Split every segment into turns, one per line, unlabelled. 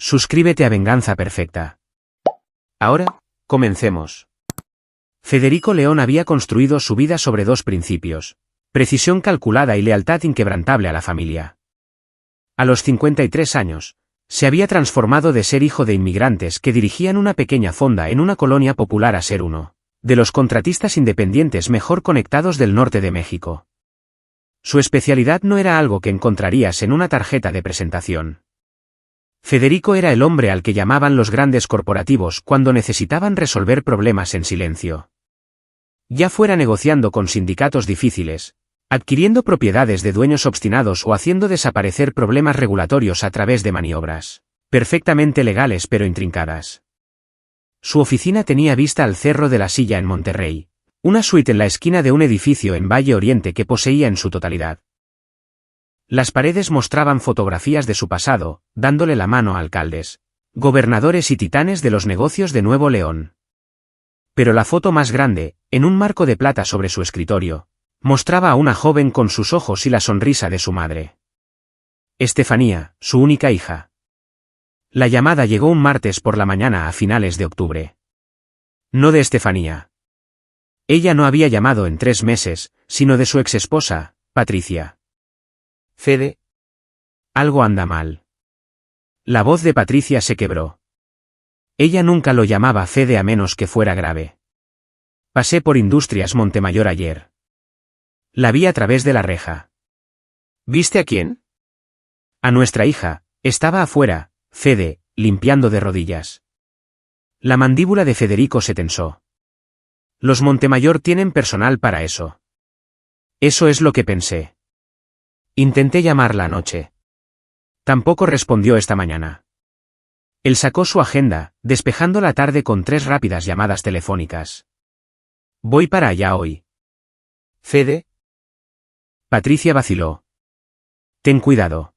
Suscríbete a Venganza Perfecta. Ahora, comencemos. Federico León había construido su vida sobre dos principios: precisión calculada y lealtad inquebrantable a la familia. A los 53 años, se había transformado de ser hijo de inmigrantes que dirigían una pequeña fonda en una colonia popular a ser uno de los contratistas independientes mejor conectados del norte de México. Su especialidad no era algo que encontrarías en una tarjeta de presentación. Federico era el hombre al que llamaban los grandes corporativos cuando necesitaban resolver problemas en silencio. Ya fuera negociando con sindicatos difíciles, adquiriendo propiedades de dueños obstinados o haciendo desaparecer problemas regulatorios a través de maniobras perfectamente legales pero intrincadas. Su oficina tenía vista al Cerro de la Silla en Monterrey, una suite en la esquina de un edificio en Valle Oriente que poseía en su totalidad. Las paredes mostraban fotografías de su pasado, dándole la mano a alcaldes, gobernadores y titanes de los negocios de Nuevo León. Pero la foto más grande, en un marco de plata sobre su escritorio, mostraba a una joven con sus ojos y la sonrisa de su madre. Estefanía, su única hija. La llamada llegó un martes por la mañana a finales de octubre. No de Estefanía. Ella no había llamado en 3 meses, sino de su exesposa, Patricia. Fede. Algo anda mal. La voz de Patricia se quebró. Ella nunca lo llamaba Fede a menos que fuera grave. Pasé por Industrias Montemayor ayer. La vi a través de la reja. ¿Viste a quién? A nuestra hija. Estaba afuera, Fede, limpiando de rodillas. La mandíbula de Federico se tensó. Los Montemayor tienen personal para eso. Eso es lo que pensé. Intenté llamarla anoche. Tampoco respondió esta mañana. Él sacó su agenda, despejando la tarde con 3 rápidas llamadas telefónicas. Voy para allá hoy. ¿Fede? Patricia vaciló. Ten cuidado.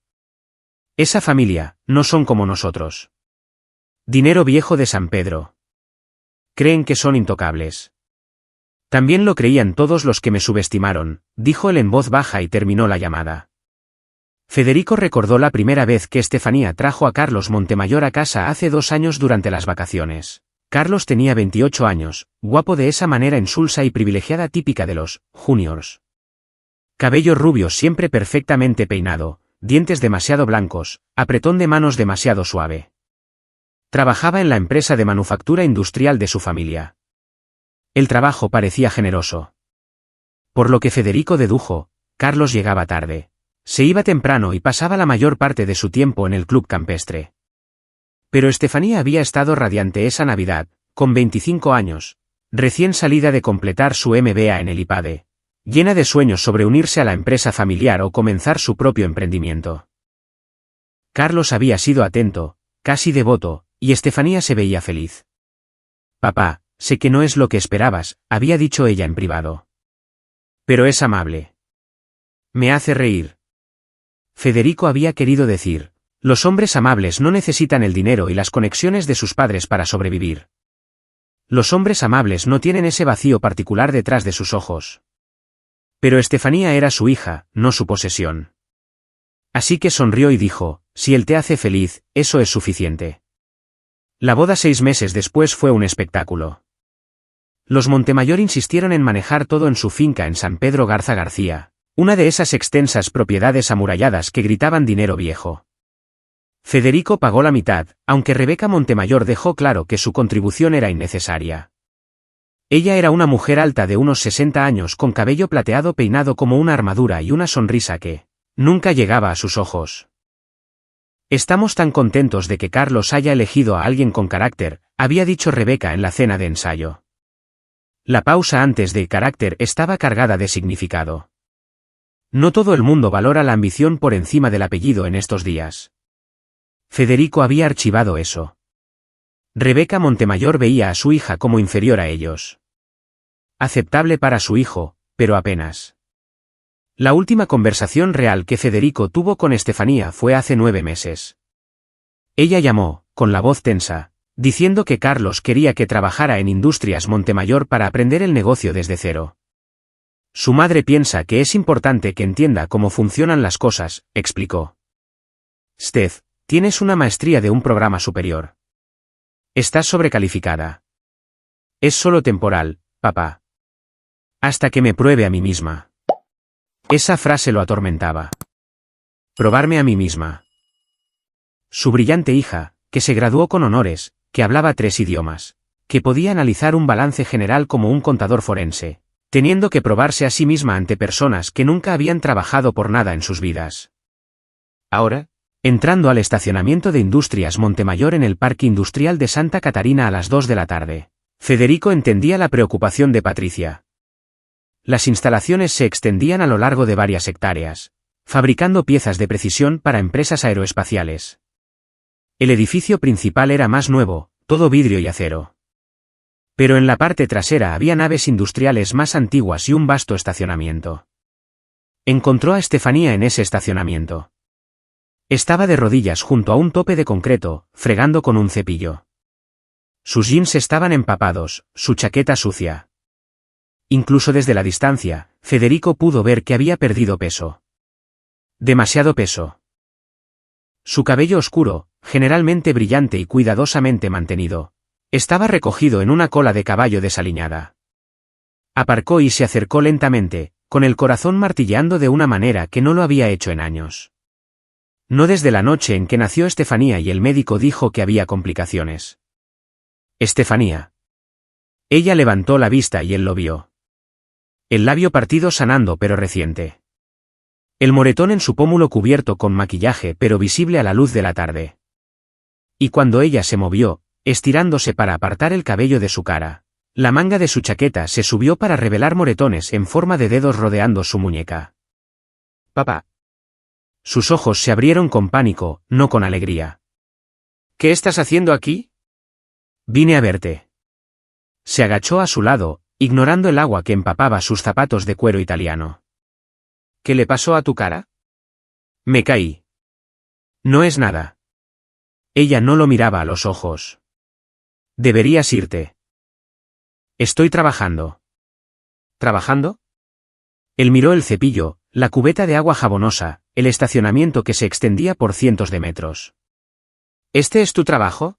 Esa familia, no son como nosotros. Dinero viejo de San Pedro. Creen que son intocables. También lo creían todos los que me subestimaron, dijo él en voz baja y terminó la llamada. Federico recordó la primera vez que Estefanía trajo a Carlos Montemayor a casa hace 2 años durante las vacaciones. Carlos tenía 28 años, guapo de esa manera insulsa y privilegiada típica de los juniors. Cabello rubio siempre perfectamente peinado, dientes demasiado blancos, apretón de manos demasiado suave. Trabajaba en la empresa de manufactura industrial de su familia. El trabajo parecía generoso. Por lo que Federico dedujo, Carlos llegaba tarde. Se iba temprano y pasaba la mayor parte de su tiempo en el club campestre. Pero Estefanía había estado radiante esa Navidad, con 25 años, recién salida de completar su MBA en el IPADE, llena de sueños sobre unirse a la empresa familiar o comenzar su propio emprendimiento. Carlos había sido atento, casi devoto, y Estefanía se veía feliz. Papá, sé que no es lo que esperabas, había dicho ella en privado. Pero es amable. Me hace reír. Federico había querido decir, los hombres amables no necesitan el dinero y las conexiones de sus padres para sobrevivir. Los hombres amables no tienen ese vacío particular detrás de sus ojos. Pero Estefanía era su hija, no su posesión. Así que sonrió y dijo, si él te hace feliz, eso es suficiente. La boda 6 meses después fue un espectáculo. Los Montemayor insistieron en manejar todo en su finca en San Pedro Garza García, una de esas extensas propiedades amuralladas que gritaban dinero viejo. Federico pagó la mitad, aunque Rebeca Montemayor dejó claro que su contribución era innecesaria. Ella era una mujer alta de unos 60 años con cabello plateado peinado como una armadura y una sonrisa que nunca llegaba a sus ojos. Estamos tan contentos de que Carlos haya elegido a alguien con carácter, había dicho Rebeca en la cena de ensayo. La pausa antes de carácter estaba cargada de significado. No todo el mundo valora la ambición por encima del apellido en estos días. Federico había archivado eso. Rebeca Montemayor veía a su hija como inferior a ellos. Aceptable para su hijo, pero apenas. La última conversación real que Federico tuvo con Estefanía fue hace 9 meses. Ella llamó, con la voz tensa, diciendo que Carlos quería que trabajara en Industrias Montemayor para aprender el negocio desde cero. Su madre piensa que es importante que entienda cómo funcionan las cosas, explicó. Steph, Tienes una maestría de un programa superior. Estás sobrecalificada. Es solo temporal, papá. Hasta que me pruebe a mí misma. Esa frase lo atormentaba. Probarme a mí misma. Su brillante hija, que se graduó con honores, que hablaba 3 idiomas, que podía analizar un balance general como un contador forense, teniendo que probarse a sí misma ante personas que nunca habían trabajado por nada en sus vidas. Ahora, entrando al estacionamiento de Industrias Montemayor en el Parque Industrial de Santa Catarina a las 2 de la tarde, Federico entendía la preocupación de Patricia. Las instalaciones se extendían a lo largo de varias hectáreas, fabricando piezas de precisión para empresas aeroespaciales. El edificio principal era más nuevo, todo vidrio y acero. Pero en la parte trasera había naves industriales más antiguas y un vasto estacionamiento. Encontró a Estefanía en ese estacionamiento. Estaba de rodillas junto a un tope de concreto, fregando con un cepillo. Sus jeans estaban empapados, su chaqueta sucia. Incluso desde la distancia, Federico pudo ver que había perdido peso. Demasiado peso. Su cabello oscuro, generalmente brillante y cuidadosamente mantenido, estaba recogido en una cola de caballo desaliñada. Aparcó y se acercó lentamente, con el corazón martilleando de una manera que no lo había hecho en años. No desde la noche en que nació Estefanía y el médico dijo que había complicaciones. Estefanía. Ella levantó la vista y él lo vio. El labio partido sanando pero reciente. El moretón en su pómulo cubierto con maquillaje pero visible a la luz de la tarde. Y cuando ella se movió, estirándose para apartar el cabello de su cara, la manga de su chaqueta se subió para revelar moretones en forma de dedos rodeando su muñeca. Papá. Sus ojos se abrieron con pánico, no con alegría. ¿Qué estás haciendo aquí? Vine a verte. Se agachó a su lado, ignorando el agua que empapaba sus zapatos de cuero italiano. ¿Qué le pasó a tu cara? Me caí. No es nada. Ella no lo miraba a los ojos. Deberías irte. Estoy trabajando. ¿Trabajando? Él miró el cepillo, la cubeta de agua jabonosa, el estacionamiento que se extendía por cientos de metros. ¿Este es tu trabajo?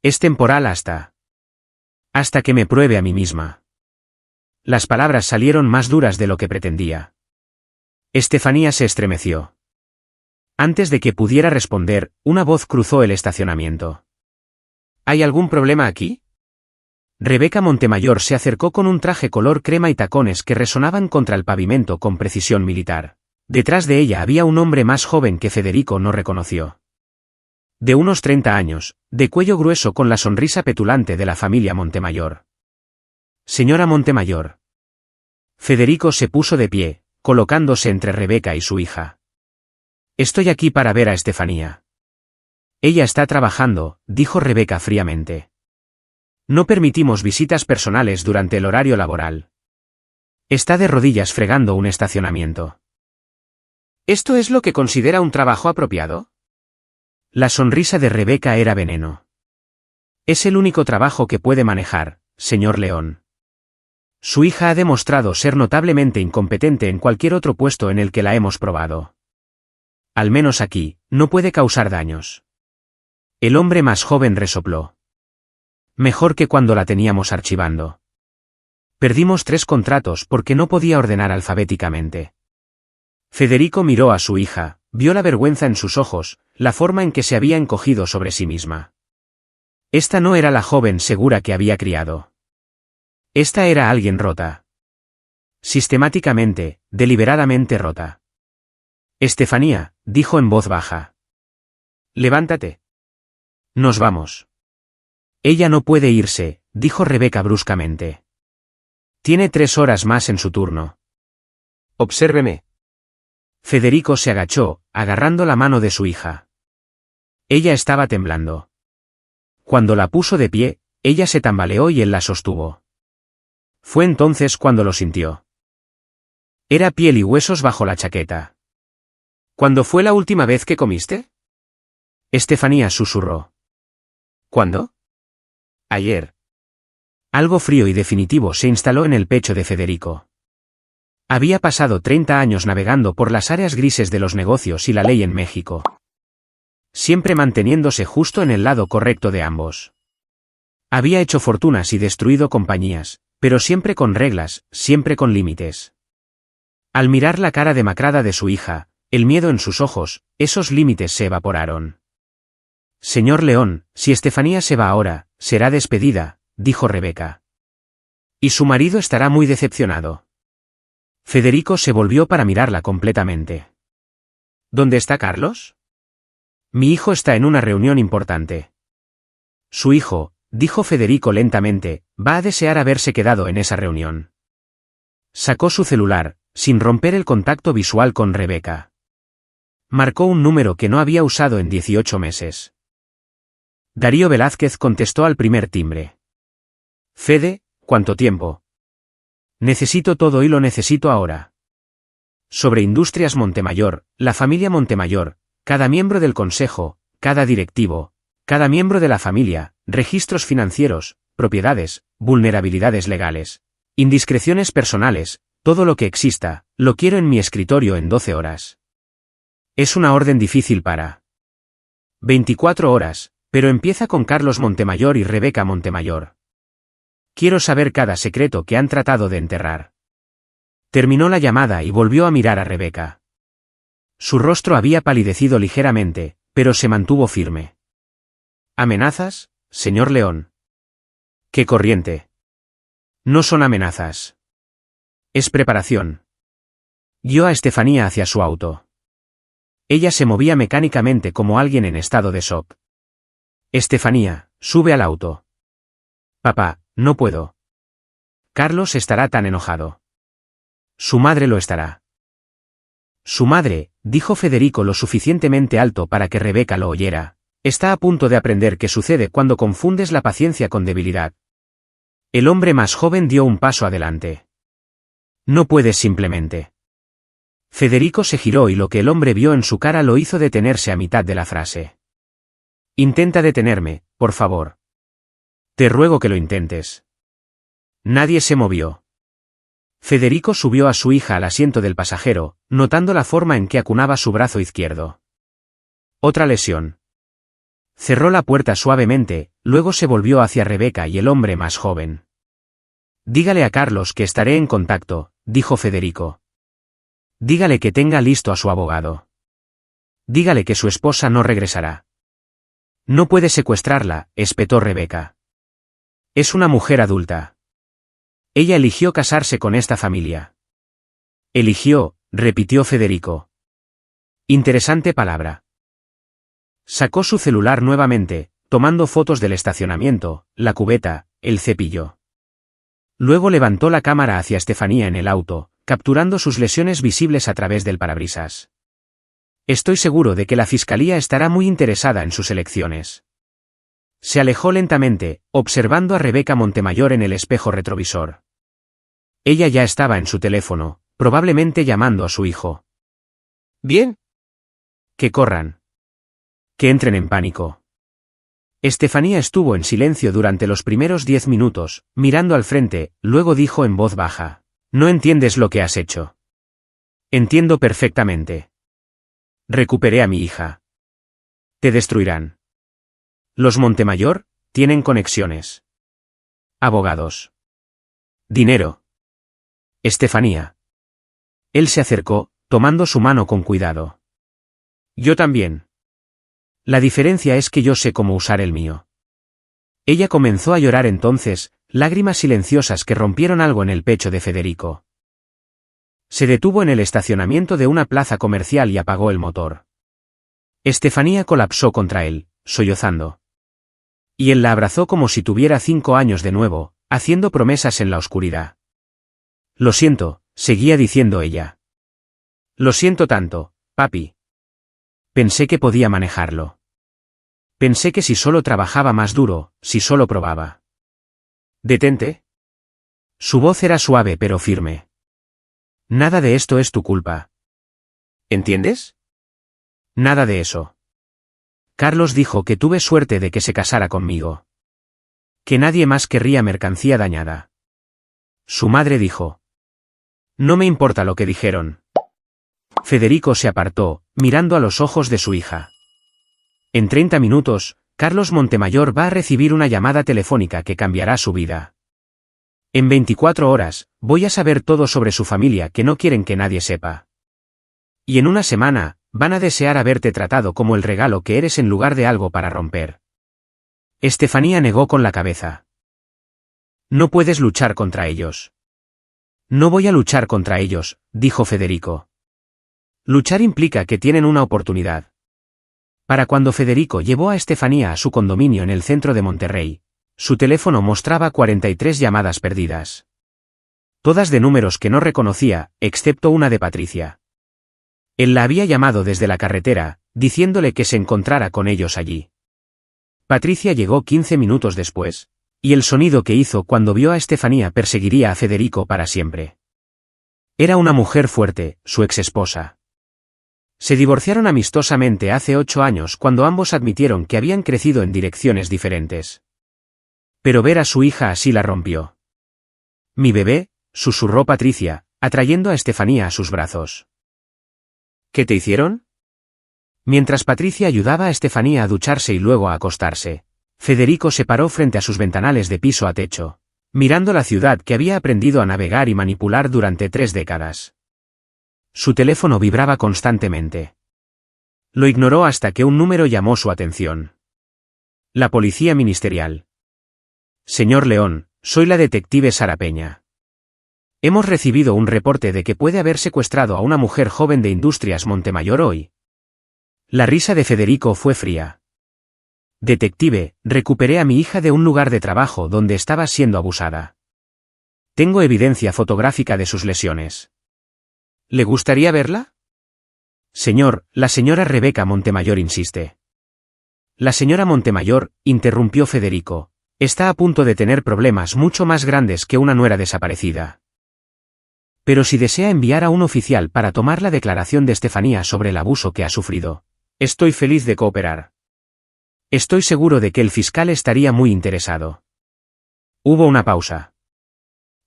Es temporal hasta que me pruebe a mí misma. Las palabras salieron más duras de lo que pretendía. Estefanía se estremeció. Antes de que pudiera responder, una voz cruzó el estacionamiento. ¿Hay algún problema aquí? Rebeca Montemayor se acercó con un traje color crema y tacones que resonaban contra el pavimento con precisión militar. Detrás de ella había un hombre más joven que Federico no reconoció. De unos 30 años, de cuello grueso con la sonrisa petulante de la familia Montemayor. Señora Montemayor. Federico se puso de pie, colocándose entre Rebeca y su hija. Estoy aquí para ver a Estefanía. Ella está trabajando, dijo Rebeca fríamente. No permitimos visitas personales durante el horario laboral. Está de rodillas fregando un estacionamiento. ¿Esto es lo que considera un trabajo apropiado? La sonrisa de Rebeca era veneno. Es el único trabajo que puede manejar, señor León. Su hija ha demostrado ser notablemente incompetente en cualquier otro puesto en el que la hemos probado. Al menos aquí, no puede causar daños. El hombre más joven resopló. Mejor que cuando la teníamos archivando. Perdimos 3 contratos porque no podía ordenar alfabéticamente. Federico miró a su hija, vio la vergüenza en sus ojos, la forma en que se había encogido sobre sí misma. Esta no era la joven segura que había criado. Esta era alguien rota. Sistemáticamente, deliberadamente rota. Estefanía, dijo en voz baja. Levántate. Nos vamos. Ella no puede irse, dijo Rebeca bruscamente. Tiene 3 horas más en su turno. Obsérveme. Federico se agachó, agarrando la mano de su hija. Ella estaba temblando. Cuando la puso de pie, ella se tambaleó y él la sostuvo. Fue entonces cuando lo sintió. Era piel y huesos bajo la chaqueta. ¿Cuándo fue la última vez que comiste? Estefanía susurró. ¿Cuándo? Ayer. Algo frío y definitivo se instaló en el pecho de Federico. Había pasado 30 años navegando por las áreas grises de los negocios y la ley en México. siempre manteniéndose justo en el lado correcto de ambos. Había hecho fortunas y destruido compañías, pero siempre con reglas, siempre con límites. Al mirar la cara demacrada de su hija, el miedo en sus ojos, esos límites se evaporaron. Señor León, si Estefanía se va ahora, será despedida, dijo Rebeca. Y su marido estará muy decepcionado. Federico se volvió para mirarla completamente. ¿Dónde está Carlos? Mi hijo está en una reunión importante. Su hijo, dijo Federico lentamente, va a desear haberse quedado en esa reunión. Sacó su celular, sin romper el contacto visual con Rebeca. Marcó un número que no había usado en 18 meses. Darío Velázquez contestó al primer timbre. Fede, ¿cuánto tiempo? Necesito todo y lo necesito ahora. Sobre Industrias Montemayor, la familia Montemayor, cada miembro del consejo, cada directivo, cada miembro de la familia, registros financieros, propiedades, vulnerabilidades legales, indiscreciones personales, todo lo que exista, lo quiero en mi escritorio en 12 horas. Es una orden difícil para 24 horas, pero empieza con Carlos Montemayor y Rebeca Montemayor. Quiero saber cada secreto que han tratado de enterrar. Terminó la llamada y volvió a mirar a Rebeca. Su rostro había palidecido ligeramente, pero se mantuvo firme. ¿Amenazas, señor León? ¡Qué corriente! No son amenazas. Es preparación. Guió a Estefanía hacia su auto. Ella se movía mecánicamente como alguien en estado de shock. Estefanía, sube al auto. Papá, no puedo. Carlos estará tan enojado. Su madre lo estará. Su madre, dijo Federico lo suficientemente alto para que Rebeca lo oyera, está a punto de aprender qué sucede cuando confundes la paciencia con debilidad. El hombre más joven dio un paso adelante. No puedes simplemente. Federico se giró y lo que el hombre vio en su cara lo hizo detenerse a mitad de la frase. Intenta detenerme, por favor. Te ruego que lo intentes. Nadie se movió. Federico subió a su hija al asiento del pasajero, notando la forma en que acunaba su brazo izquierdo. Otra lesión. Cerró la puerta suavemente, luego se volvió hacia Rebeca y el hombre más joven. Dígale a Carlos que estaré en contacto, dijo Federico. Dígale que tenga listo a su abogado. Dígale que su esposa no regresará. No puede secuestrarla, espetó Rebeca. Es una mujer adulta. Ella eligió casarse con esta familia. Eligió, repitió Federico. Interesante palabra. Sacó su celular nuevamente, tomando fotos del estacionamiento, la cubeta, el cepillo. Luego levantó la cámara hacia Estefanía en el auto, capturando sus lesiones visibles a través del parabrisas. Estoy seguro de que la fiscalía estará muy interesada en sus elecciones. Se alejó lentamente, observando a Rebeca Montemayor en el espejo retrovisor. Ella ya estaba en su teléfono, probablemente llamando a su hijo. Bien. Que corran. Que entren en pánico. Estefanía estuvo en silencio durante los primeros 10 minutos, mirando al frente, luego dijo en voz baja. No entiendes lo que has hecho. Entiendo perfectamente. Recuperé a mi hija. Te destruirán. Los Montemayor tienen conexiones. Abogados. Dinero. Estefanía. Él se acercó, tomando su mano con cuidado. Yo también. La diferencia es que yo sé cómo usar el mío. Ella comenzó a llorar entonces, lágrimas silenciosas que rompieron algo en el pecho de Federico. Se detuvo en el estacionamiento de una plaza comercial y apagó el motor. Estefanía colapsó contra él, sollozando. Y él la abrazó como si tuviera 5 años de nuevo, haciendo promesas en la oscuridad. Lo siento, seguía diciendo ella. Lo siento tanto, papi. Pensé que podía manejarlo. Pensé que si solo trabajaba más duro, si solo probaba. Detente. Su voz era suave pero firme. Nada de esto es tu culpa. ¿Entiendes? Nada de eso. Carlos dijo que tuve suerte de que se casara conmigo. Que nadie más querría mercancía dañada. Su madre dijo. No me importa lo que dijeron. Federico se apartó, mirando a los ojos de su hija. En 30 minutos, Carlos Montemayor va a recibir una llamada telefónica que cambiará su vida. En 24 horas, voy a saber todo sobre su familia que no quieren que nadie sepa. Y en una semana, van a desear haberte tratado como el regalo que eres en lugar de algo para romper. Estefanía negó con la cabeza. No puedes luchar contra ellos. No voy a luchar contra ellos, dijo Federico. Luchar implica que tienen una oportunidad. Para cuando Federico llevó a Estefanía a su condominio en el centro de Monterrey, su teléfono mostraba 43 llamadas perdidas. Todas de números que no reconocía, excepto una de Patricia. Él la había llamado desde la carretera, diciéndole que se encontrara con ellos allí. Patricia llegó 15 minutos después, y el sonido que hizo cuando vio a Estefanía perseguiría a Federico para siempre. Era una mujer fuerte, su exesposa. Se divorciaron amistosamente hace 8 años cuando ambos admitieron que habían crecido en direcciones diferentes. Pero ver a su hija así la rompió. «Mi bebé», susurró Patricia, atrayendo a Estefanía a sus brazos. «¿Qué te hicieron?». Mientras Patricia ayudaba a Estefanía a ducharse y luego a acostarse, Federico se paró frente a sus ventanales de piso a techo, mirando la ciudad que había aprendido a navegar y manipular durante 3 décadas. Su teléfono vibraba constantemente. Lo ignoró hasta que un número llamó su atención. La policía ministerial. «Señor León, soy la detective Sara Peña. Hemos recibido un reporte de que puede haber secuestrado a una mujer joven de Industrias Montemayor hoy». La risa de Federico fue fría. «Detective, recuperé a mi hija de un lugar de trabajo donde estaba siendo abusada. Tengo evidencia fotográfica de sus lesiones. ¿Le gustaría verla?». «Señor, la señora Rebeca Montemayor insiste». «La señora Montemayor», interrumpió Federico, «está a punto de tener problemas mucho más grandes que una nuera desaparecida. Pero si desea enviar a un oficial para tomar la declaración de Estefanía sobre el abuso que ha sufrido, estoy feliz de cooperar. Estoy seguro de que el fiscal estaría muy interesado». Hubo una pausa.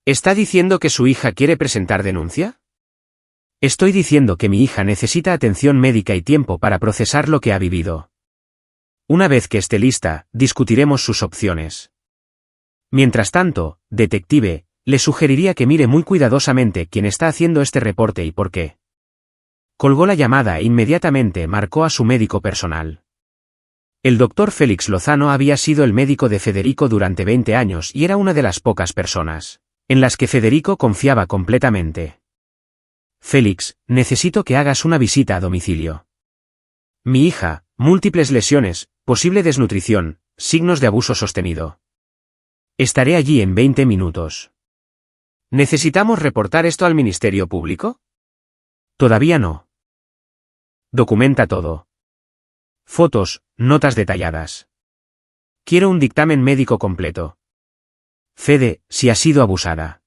«¿Está diciendo que su hija quiere presentar denuncia?». «Estoy diciendo que mi hija necesita atención médica y tiempo para procesar lo que ha vivido. Una vez que esté lista, discutiremos sus opciones. Mientras tanto, detective, le sugeriría que mire muy cuidadosamente quién está haciendo este reporte y por qué». Colgó la llamada e inmediatamente marcó a su médico personal. El doctor Félix Lozano había sido el médico de Federico durante 20 años y era una de las pocas personas en las que Federico confiaba completamente. «Félix, necesito que hagas una visita a domicilio. Mi hija, múltiples lesiones, posible desnutrición, signos de abuso sostenido. Estaré allí en 20 minutos». «¿Necesitamos reportar esto al Ministerio Público?». «Todavía no. Documenta todo. Fotos, notas detalladas. Quiero un dictamen médico completo. Fede, si ha sido abusada.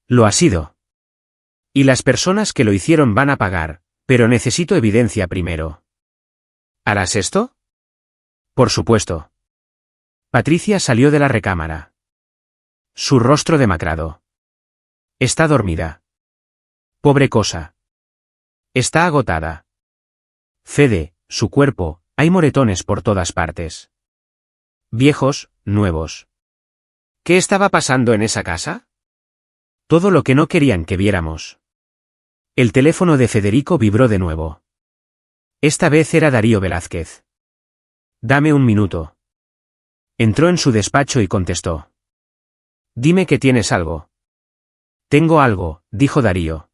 Lo ha sido. Y las personas que lo hicieron van a pagar, pero necesito evidencia primero». «¿Harás esto?». «Por supuesto». Patricia salió de la recámara. Su rostro demacrado. «Está dormida. Pobre cosa. Está agotada. Fede, su cuerpo, hay moretones por todas partes. Viejos, nuevos». «¿Qué estaba pasando en esa casa?». «Todo lo que no querían que viéramos». El teléfono de Federico vibró de nuevo. Esta vez era Darío Velázquez. «Dame un minuto». Entró en su despacho y contestó. «Dime que tienes algo». «Tengo algo», dijo Darío.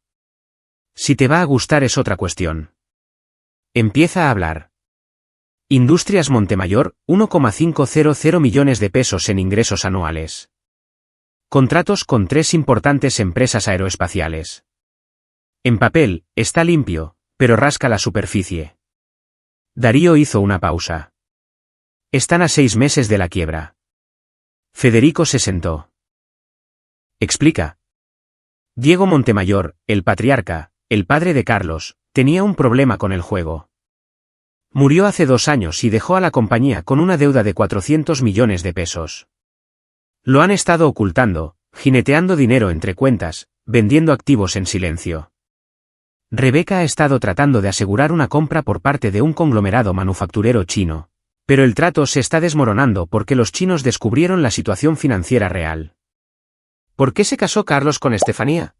«Si te va a gustar es otra cuestión». Empieza a hablar. Industrias Montemayor, 1,500 millones de pesos en ingresos anuales. Contratos con 3 importantes empresas aeroespaciales. En papel, está limpio, pero rasca la superficie. Darío hizo una pausa. Están a 6 meses de la quiebra. Federico se sentó. «Explica». Diego Montemayor, el patriarca, el padre de Carlos, tenía un problema con el juego. Murió hace 2 años y dejó a la compañía con una deuda de 400 millones de pesos. Lo han estado ocultando, jineteando dinero entre cuentas, vendiendo activos en silencio. Rebeca ha estado tratando de asegurar una compra por parte de un conglomerado manufacturero chino, pero el trato se está desmoronando porque los chinos descubrieron la situación financiera real.
¿Por qué se casó Carlos con Estefanía?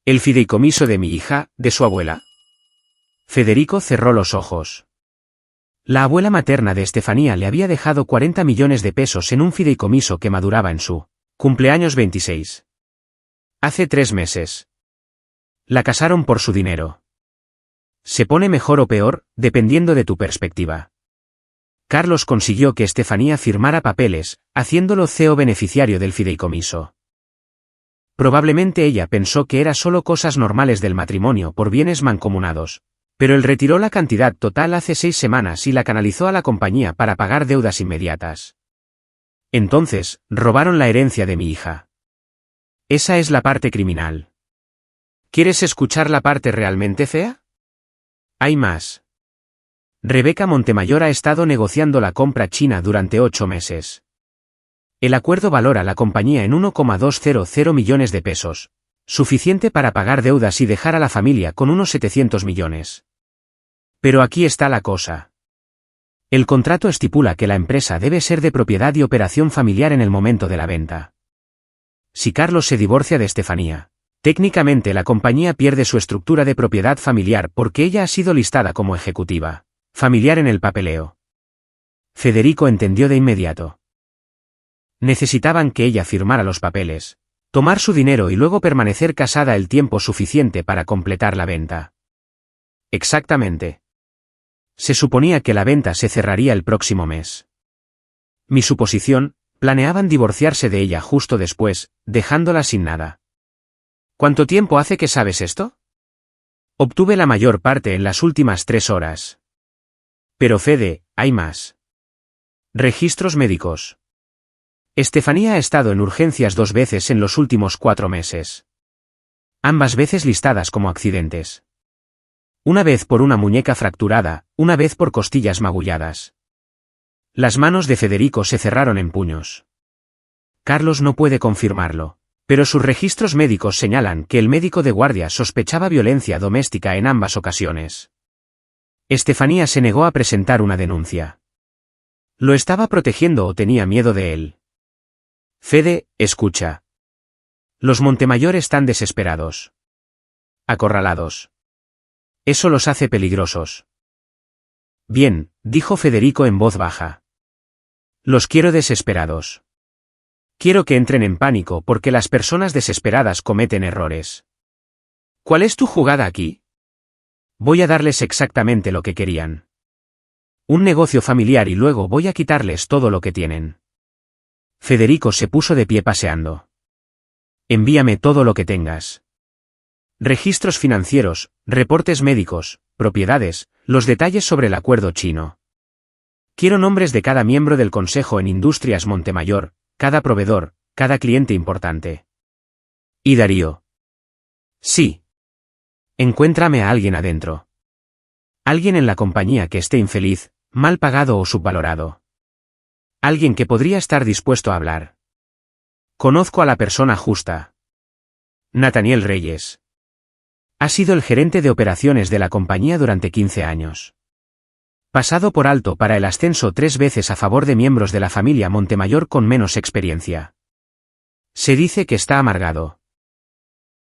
El fideicomiso de mi hija, de su abuela. Federico cerró los ojos. La abuela materna de Estefanía le había dejado 40 millones de pesos en un fideicomiso que maduraba en su cumpleaños 26. Hace 3 meses. La casaron por su dinero. Se pone mejor o peor, dependiendo de tu perspectiva. Carlos consiguió que Estefanía firmara papeles, haciéndolo CEO beneficiario del fideicomiso. Probablemente ella pensó que era solo cosas normales del matrimonio por bienes mancomunados, pero él retiró la cantidad total hace 6 semanas y la canalizó a la compañía para pagar deudas inmediatas. Entonces, robaron la herencia de mi hija. Esa es la parte criminal.
¿Quieres escuchar la parte realmente fea?
Hay más. Rebeca Montemayor ha estado negociando la compra china durante 8 meses. El acuerdo valora la compañía en 1,200 millones de pesos, suficiente para pagar deudas y dejar a la familia con unos 700 millones. Pero aquí está la cosa. El contrato estipula que la empresa debe ser de propiedad y operación familiar en el momento de la venta. Si Carlos se divorcia de Estefanía, técnicamente la compañía pierde su estructura de propiedad familiar porque ella ha sido listada como ejecutiva familiar en el papeleo. Federico entendió de inmediato. Necesitaban que ella firmara los papeles, tomar su dinero y luego permanecer casada el tiempo suficiente para completar la venta. Exactamente. Se suponía que la venta se cerraría el próximo mes. Mi suposición, planeaban divorciarse de ella justo después, dejándola sin nada.
¿Cuánto tiempo hace que sabes esto?
Obtuve la mayor parte en las últimas 3 horas. Pero Fede, hay más. Registros médicos. Estefanía ha estado en urgencias 2 veces en los últimos 4 meses. Ambas veces listadas como accidentes. Una vez por una muñeca fracturada, una vez por costillas magulladas. Las manos de Federico se cerraron en puños. Carlos no puede confirmarlo, pero sus registros médicos señalan que el médico de guardia sospechaba violencia doméstica en ambas ocasiones. Estefanía se negó a presentar una denuncia. ¿Lo estaba protegiendo o tenía miedo de él? Fede, escucha. Los Montemayor están desesperados. Acorralados. Eso los hace peligrosos. Bien, dijo Federico en voz baja. Los quiero desesperados. Quiero que entren en pánico porque las personas desesperadas cometen errores.
¿Cuál es tu jugada aquí?
Voy a darles exactamente lo que querían. Un negocio familiar y luego voy a quitarles todo lo que tienen. Federico se puso de pie paseando. Envíame todo lo que tengas. Registros financieros, reportes médicos, propiedades, los detalles sobre el acuerdo chino. Quiero nombres de cada miembro del consejo en Industrias Montemayor, cada proveedor, cada cliente importante. ¿Y Darío? Sí. Encuéntrame a alguien adentro. Alguien en la compañía que esté infeliz, mal pagado o subvalorado. Alguien que podría estar dispuesto a hablar. Conozco a la persona justa. Nathaniel Reyes. Ha sido el gerente de operaciones de la compañía durante 15 años. Pasado por alto para el ascenso 3 veces a favor de miembros de la familia Montemayor con menos experiencia. Se dice que está amargado.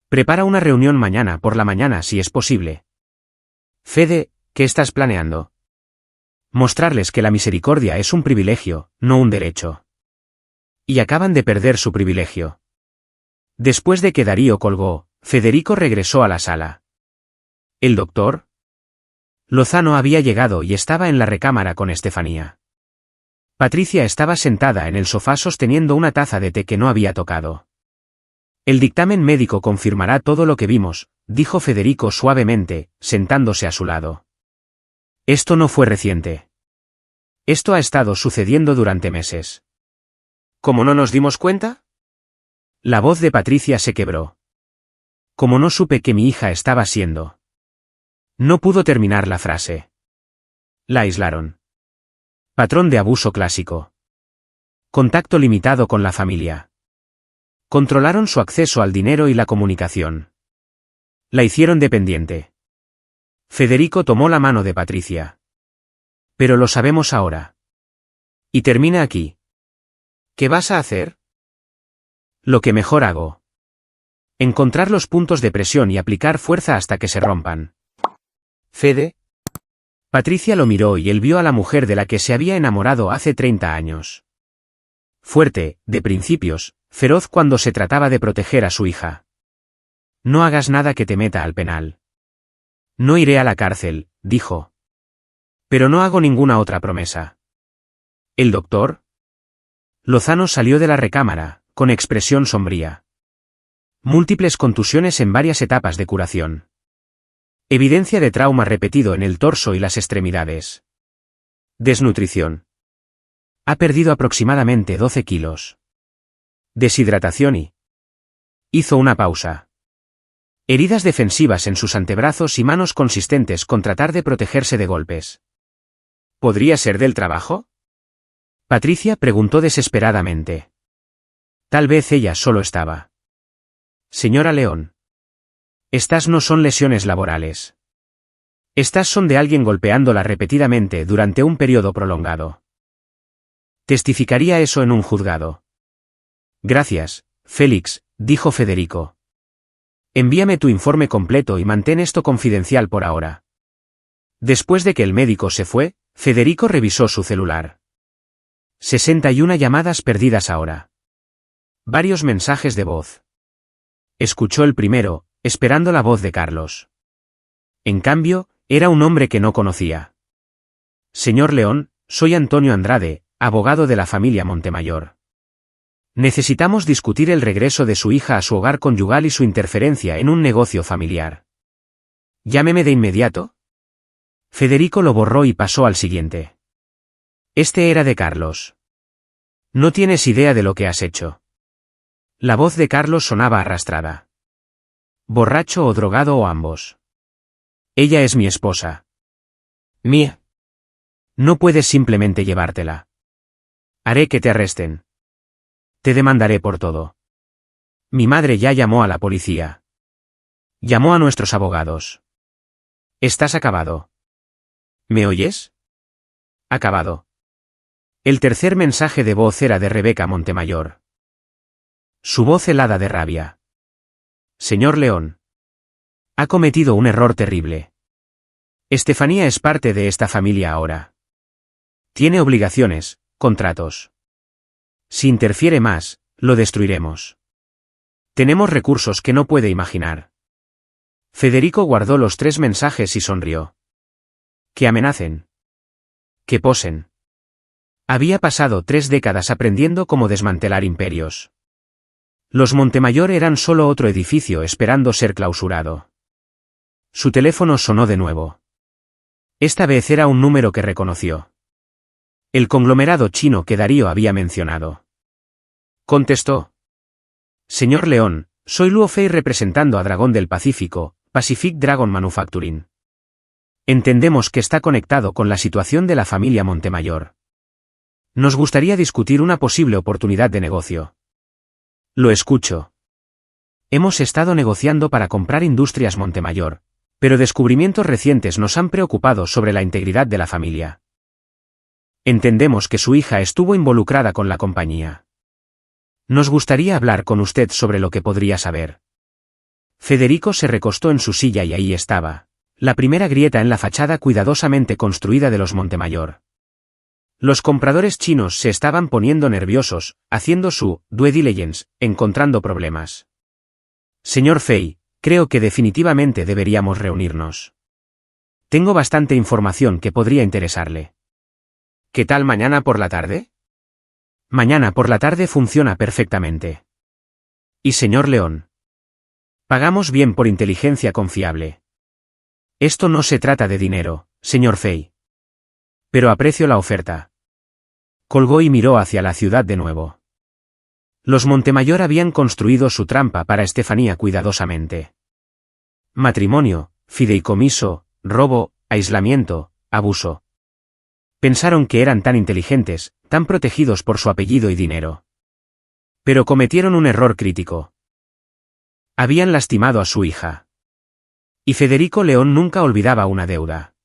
Prepara una reunión mañana por la mañana si es posible. Fede, ¿qué estás planeando? Mostrarles que la misericordia es un privilegio, no un derecho. Y acaban de perder su privilegio. Después de que Darío colgó, Federico regresó a la sala. ¿El doctor? Lozano había llegado y estaba en la recámara con Estefanía. Patricia estaba sentada en el sofá sosteniendo una taza de té que no había tocado. El dictamen médico confirmará todo lo que vimos, dijo Federico suavemente, sentándose a su lado. Esto no fue reciente. Esto ha estado sucediendo durante meses.
¿Cómo no nos dimos cuenta?
La voz de Patricia se quebró. Como no supe que mi hija estaba siendo. No pudo terminar la frase. La aislaron. Patrón de abuso clásico. Contacto limitado con la familia. Controlaron su acceso al dinero y la comunicación. La hicieron dependiente. Federico tomó la mano de Patricia. Pero lo sabemos ahora. Y termina aquí.
¿Qué vas a hacer?
Lo que mejor hago. Encontrar los puntos de presión y aplicar fuerza hasta que se rompan.
Fede.
Patricia lo miró y él vio a la mujer de la que se había enamorado hace 30 años. Fuerte, de principios, feroz cuando se trataba de proteger a su hija. No hagas nada que te meta al penal. No iré a la cárcel, dijo. Pero no hago ninguna otra promesa. ¿El doctor? Lozano salió de la recámara, con expresión sombría. Múltiples contusiones en varias etapas de curación. Evidencia de trauma repetido en el torso y las extremidades. Desnutrición. Ha perdido aproximadamente 12 kilos. Deshidratación y... Hizo una pausa. Heridas defensivas en sus antebrazos y manos consistentes con tratar de protegerse de golpes. ¿Podría ser del trabajo? Patricia preguntó desesperadamente. Tal vez ella solo estaba. Señora León. Estas no son lesiones laborales. Estas son de alguien golpeándola repetidamente durante un periodo prolongado. Testificaría eso en un juzgado. Gracias, Félix, dijo Federico. Envíame tu informe completo y mantén esto confidencial por ahora. Después de que el médico se fue, Federico revisó su celular. 61 llamadas perdidas ahora. Varios mensajes de voz. Escuchó el primero, esperando la voz de Carlos. En cambio, era un hombre que no conocía. Señor León, soy Antonio Andrade, abogado de la familia Montemayor. Necesitamos discutir el regreso de su hija a su hogar conyugal y su interferencia en un negocio familiar. Llámeme de inmediato. Federico lo borró y pasó al siguiente. Este era de Carlos. No tienes idea de lo que has hecho. La voz de Carlos sonaba arrastrada. Borracho o drogado o ambos. Ella es mi esposa. Mía. No puedes simplemente llevártela. Haré que te arresten. Te demandaré por todo. Mi madre ya llamó a la policía. Llamó a nuestros abogados. Estás acabado. ¿Me oyes? Acabado. El tercer mensaje de voz era de Rebeca Montemayor. Su voz helada de rabia. Señor León. Ha cometido un error terrible. Estefanía es parte de esta familia ahora. Tiene obligaciones, contratos. Si interfiere más, lo destruiremos. Tenemos recursos que no puede imaginar. Federico guardó los 3 mensajes y sonrió. Que amenacen. Que posen. Había pasado 3 décadas aprendiendo cómo desmantelar imperios. Los Montemayor eran solo otro edificio esperando ser clausurado. Su teléfono sonó de nuevo. Esta vez era un número que reconoció. El conglomerado chino que Darío había mencionado. Contestó. Señor León, soy Luo Fei representando a Dragón del Pacífico, Pacific Dragon Manufacturing. Entendemos que está conectado con la situación de la familia Montemayor. Nos gustaría discutir una posible oportunidad de negocio. Lo escucho. Hemos estado negociando para comprar Industrias Montemayor, pero descubrimientos recientes nos han preocupado sobre la integridad de la familia. Entendemos que su hija estuvo involucrada con la compañía. Nos gustaría hablar con usted sobre lo que podría saber. Federico se recostó en su silla y ahí estaba, la primera grieta en la fachada cuidadosamente construida de los Montemayor. Los compradores chinos se estaban poniendo nerviosos, haciendo su due diligence, encontrando problemas. Señor Fei, creo que definitivamente deberíamos reunirnos. Tengo bastante información que podría interesarle. ¿Qué tal mañana por la tarde? Mañana por la tarde funciona perfectamente. Y señor León. Pagamos bien por inteligencia confiable. Esto no se trata de dinero, señor Fei. Pero aprecio la oferta. Colgó y miró hacia la ciudad de nuevo. Los Montemayor habían construido su trampa para Estefanía cuidadosamente. Matrimonio, fideicomiso, robo, aislamiento, abuso. Pensaron que eran tan inteligentes, tan protegidos por su apellido y dinero. Pero cometieron un error crítico. Habían lastimado a su hija. Y Federico León nunca olvidaba una deuda.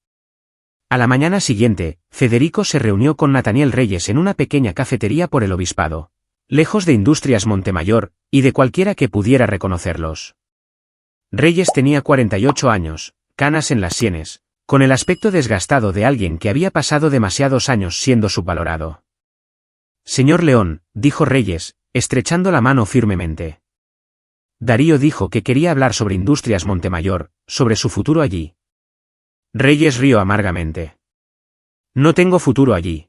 A la mañana siguiente, Federico se reunió con Nathaniel Reyes en una pequeña cafetería por el obispado, lejos de Industrias Montemayor, y de cualquiera que pudiera reconocerlos. Reyes tenía 48 años, canas en las sienes, con el aspecto desgastado de alguien que había pasado demasiados años siendo subvalorado. Señor León, dijo Reyes, estrechando la mano firmemente. Darío dijo que quería hablar sobre Industrias Montemayor, sobre su futuro allí. Reyes rió amargamente. No tengo futuro allí.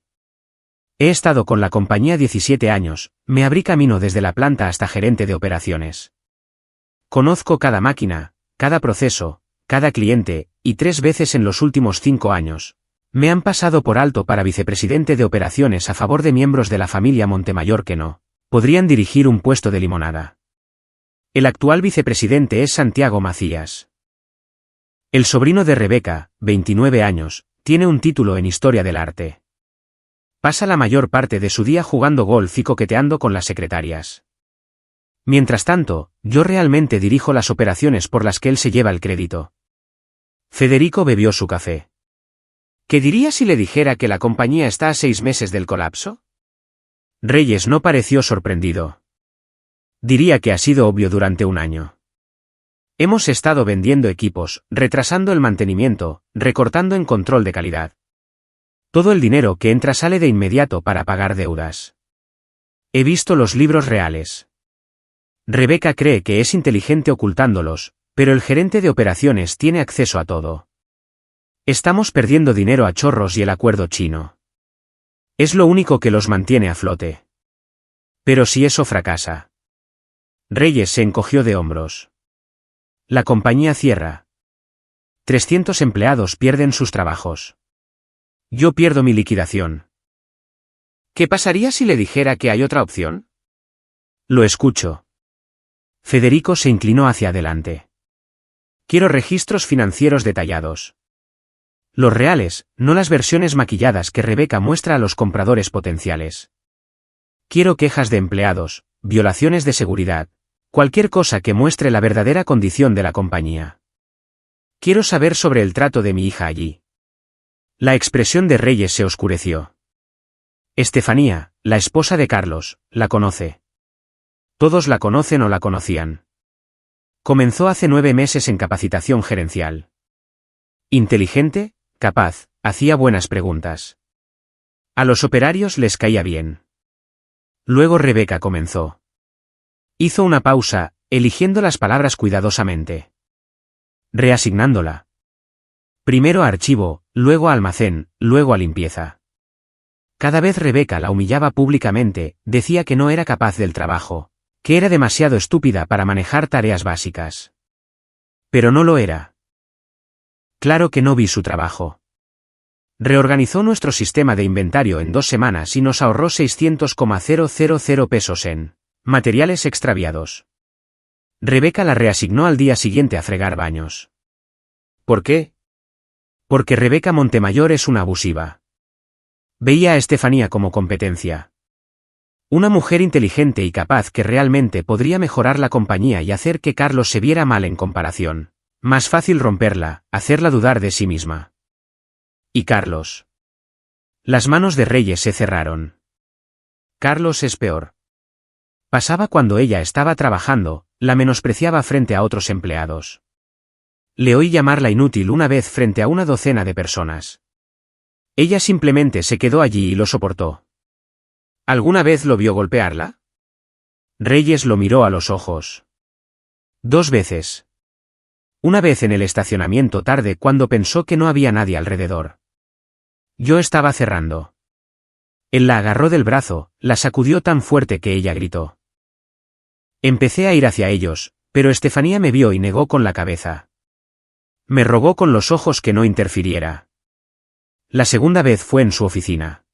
He estado con la compañía 17 años, me abrí camino desde la planta hasta gerente de operaciones. Conozco cada máquina, cada proceso, cada cliente, y 3 veces en los últimos 5 años. Me han pasado por alto para vicepresidente de operaciones a favor de miembros de la familia Montemayor que no podrían dirigir un puesto de limonada. El actual vicepresidente es Santiago Macías. El sobrino de Rebeca, 29 años, tiene un título en Historia del Arte. Pasa la mayor parte de su día jugando golf y coqueteando con las secretarias. Mientras tanto, yo realmente dirijo las operaciones por las que él se lleva el crédito. Federico bebió su café. ¿Qué diría si le dijera que la compañía está a 6 meses del colapso? Reyes no pareció sorprendido. Diría que ha sido obvio durante un año. Hemos estado vendiendo equipos, retrasando el mantenimiento, recortando en control de calidad. Todo el dinero que entra sale de inmediato para pagar deudas. He visto los libros reales. Rebeca cree que es inteligente ocultándolos, pero el gerente de operaciones tiene acceso a todo. Estamos perdiendo dinero a chorros y el acuerdo chino. Es lo único que los mantiene a flote. Pero si eso fracasa. Reyes se encogió de hombros. La compañía cierra. 300 empleados pierden sus trabajos. Yo pierdo mi liquidación. ¿Qué pasaría si le dijera que hay otra opción? Lo escucho. Federico se inclinó hacia adelante. Quiero registros financieros detallados. Los reales, no las versiones maquilladas que Rebeca muestra a los compradores potenciales. Quiero quejas de empleados, violaciones de seguridad, cualquier cosa que muestre la verdadera condición de la compañía. Quiero saber sobre el trato de mi hija allí. La expresión de Reyes se oscureció. Estefanía, la esposa de Carlos, la conoce. Todos la conocen o la conocían. Comenzó hace 9 meses en capacitación gerencial. Inteligente, capaz, hacía buenas preguntas. A los operarios les caía bien. Luego Rebeca comenzó. Hizo una pausa, eligiendo las palabras cuidadosamente. Reasignándola. Primero a archivo, luego a almacén, luego a limpieza. Cada vez Rebeca la humillaba públicamente, decía que no era capaz del trabajo, que era demasiado estúpida para manejar tareas básicas. Pero no lo era. Claro que no vi su trabajo. Reorganizó nuestro sistema de inventario en 2 semanas y nos ahorró 600,000 pesos en materiales extraviados. Rebeca la reasignó al día siguiente a fregar baños. ¿Por qué? Porque Rebeca Montemayor es una abusiva. Veía a Estefanía como competencia. Una mujer inteligente y capaz que realmente podría mejorar la compañía y hacer que Carlos se viera mal en comparación. Más fácil romperla, hacerla dudar de sí misma. ¿Y Carlos? Las manos de Reyes se cerraron. Carlos es peor. Pasaba cuando ella estaba trabajando, la menospreciaba frente a otros empleados. Le oí llamarla inútil una vez frente a una docena de personas. Ella simplemente se quedó allí y lo soportó. ¿Alguna vez lo vio golpearla? Reyes lo miró a los ojos. 2 veces. Una vez en el estacionamiento tarde cuando pensó que no había nadie alrededor. Yo estaba cerrando. Él la agarró del brazo, la sacudió tan fuerte que ella gritó. Empecé a ir hacia ellos, pero Estefanía me vio y negó con la cabeza. Me rogó con los ojos que no interfiriera. La segunda vez fue en su oficina.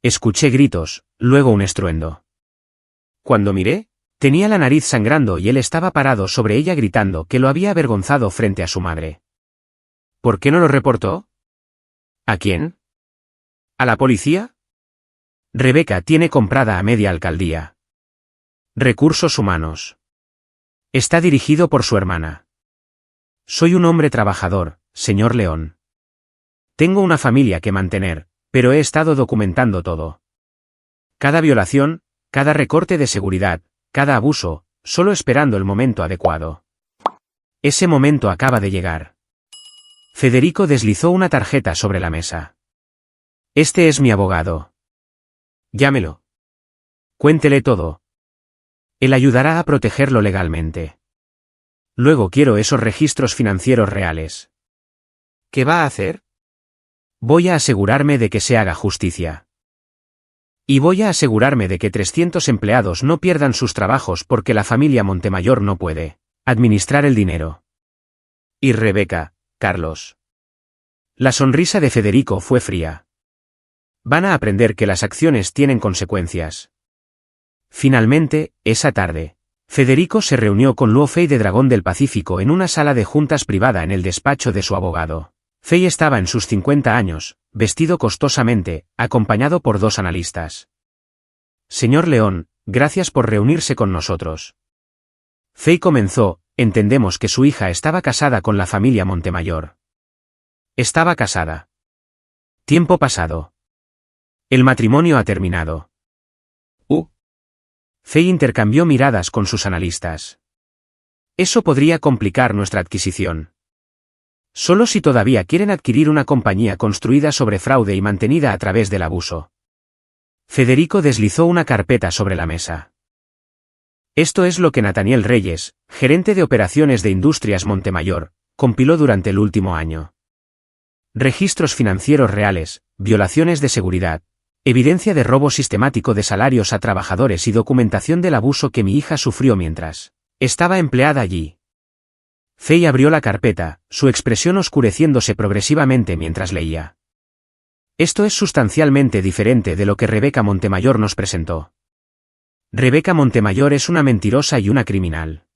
Escuché gritos, luego un estruendo. Cuando miré, tenía la nariz sangrando y él estaba parado sobre ella gritando que lo había avergonzado frente a su madre. ¿Por qué no lo reportó? ¿A quién? ¿A la policía? Rebeca tiene comprada a media alcaldía. Recursos humanos. Está dirigido por su hermana. Soy un hombre trabajador, señor León. Tengo una familia que mantener, pero he estado documentando todo. Cada violación, cada recorte de seguridad, cada abuso, solo esperando el momento adecuado. Ese momento acaba de llegar. Federico deslizó una tarjeta sobre la mesa. Este es mi abogado. Llámelo. Cuéntele todo. Él ayudará a protegerlo legalmente. Luego quiero esos registros financieros reales.
¿Qué va a hacer?
Voy a asegurarme de que se haga justicia. Y voy a asegurarme de que 300 empleados no pierdan sus trabajos porque la familia Montemayor no puede administrar el dinero. Y Rebeca, Carlos. La sonrisa de Federico fue fría. Van a aprender que las acciones tienen consecuencias. Finalmente, esa tarde, Federico se reunió con Luo Fei de Dragón del Pacífico en una sala de juntas privada en el despacho de su abogado. Fei estaba en sus 50 años, vestido costosamente, acompañado por 2 analistas. Señor León, gracias por reunirse con nosotros. Fei comenzó, entendemos que su hija estaba casada con la familia Montemayor. Estaba casada. Tiempo pasado. El matrimonio ha terminado. Fei intercambió miradas con sus analistas. Eso podría complicar nuestra adquisición. Solo si todavía quieren adquirir una compañía construida sobre fraude y mantenida a través del abuso. Federico deslizó una carpeta sobre la mesa. Esto es lo que Nathaniel Reyes, gerente de operaciones de Industrias Montemayor, compiló durante el último año. Registros financieros reales, violaciones de seguridad, evidencia de robo sistemático de salarios a trabajadores y documentación del abuso que mi hija sufrió mientras estaba empleada allí. Fei abrió la carpeta, su expresión oscureciéndose progresivamente mientras leía. Esto es sustancialmente diferente de lo que Rebeca Montemayor nos presentó. Rebeca Montemayor es una mentirosa y una criminal.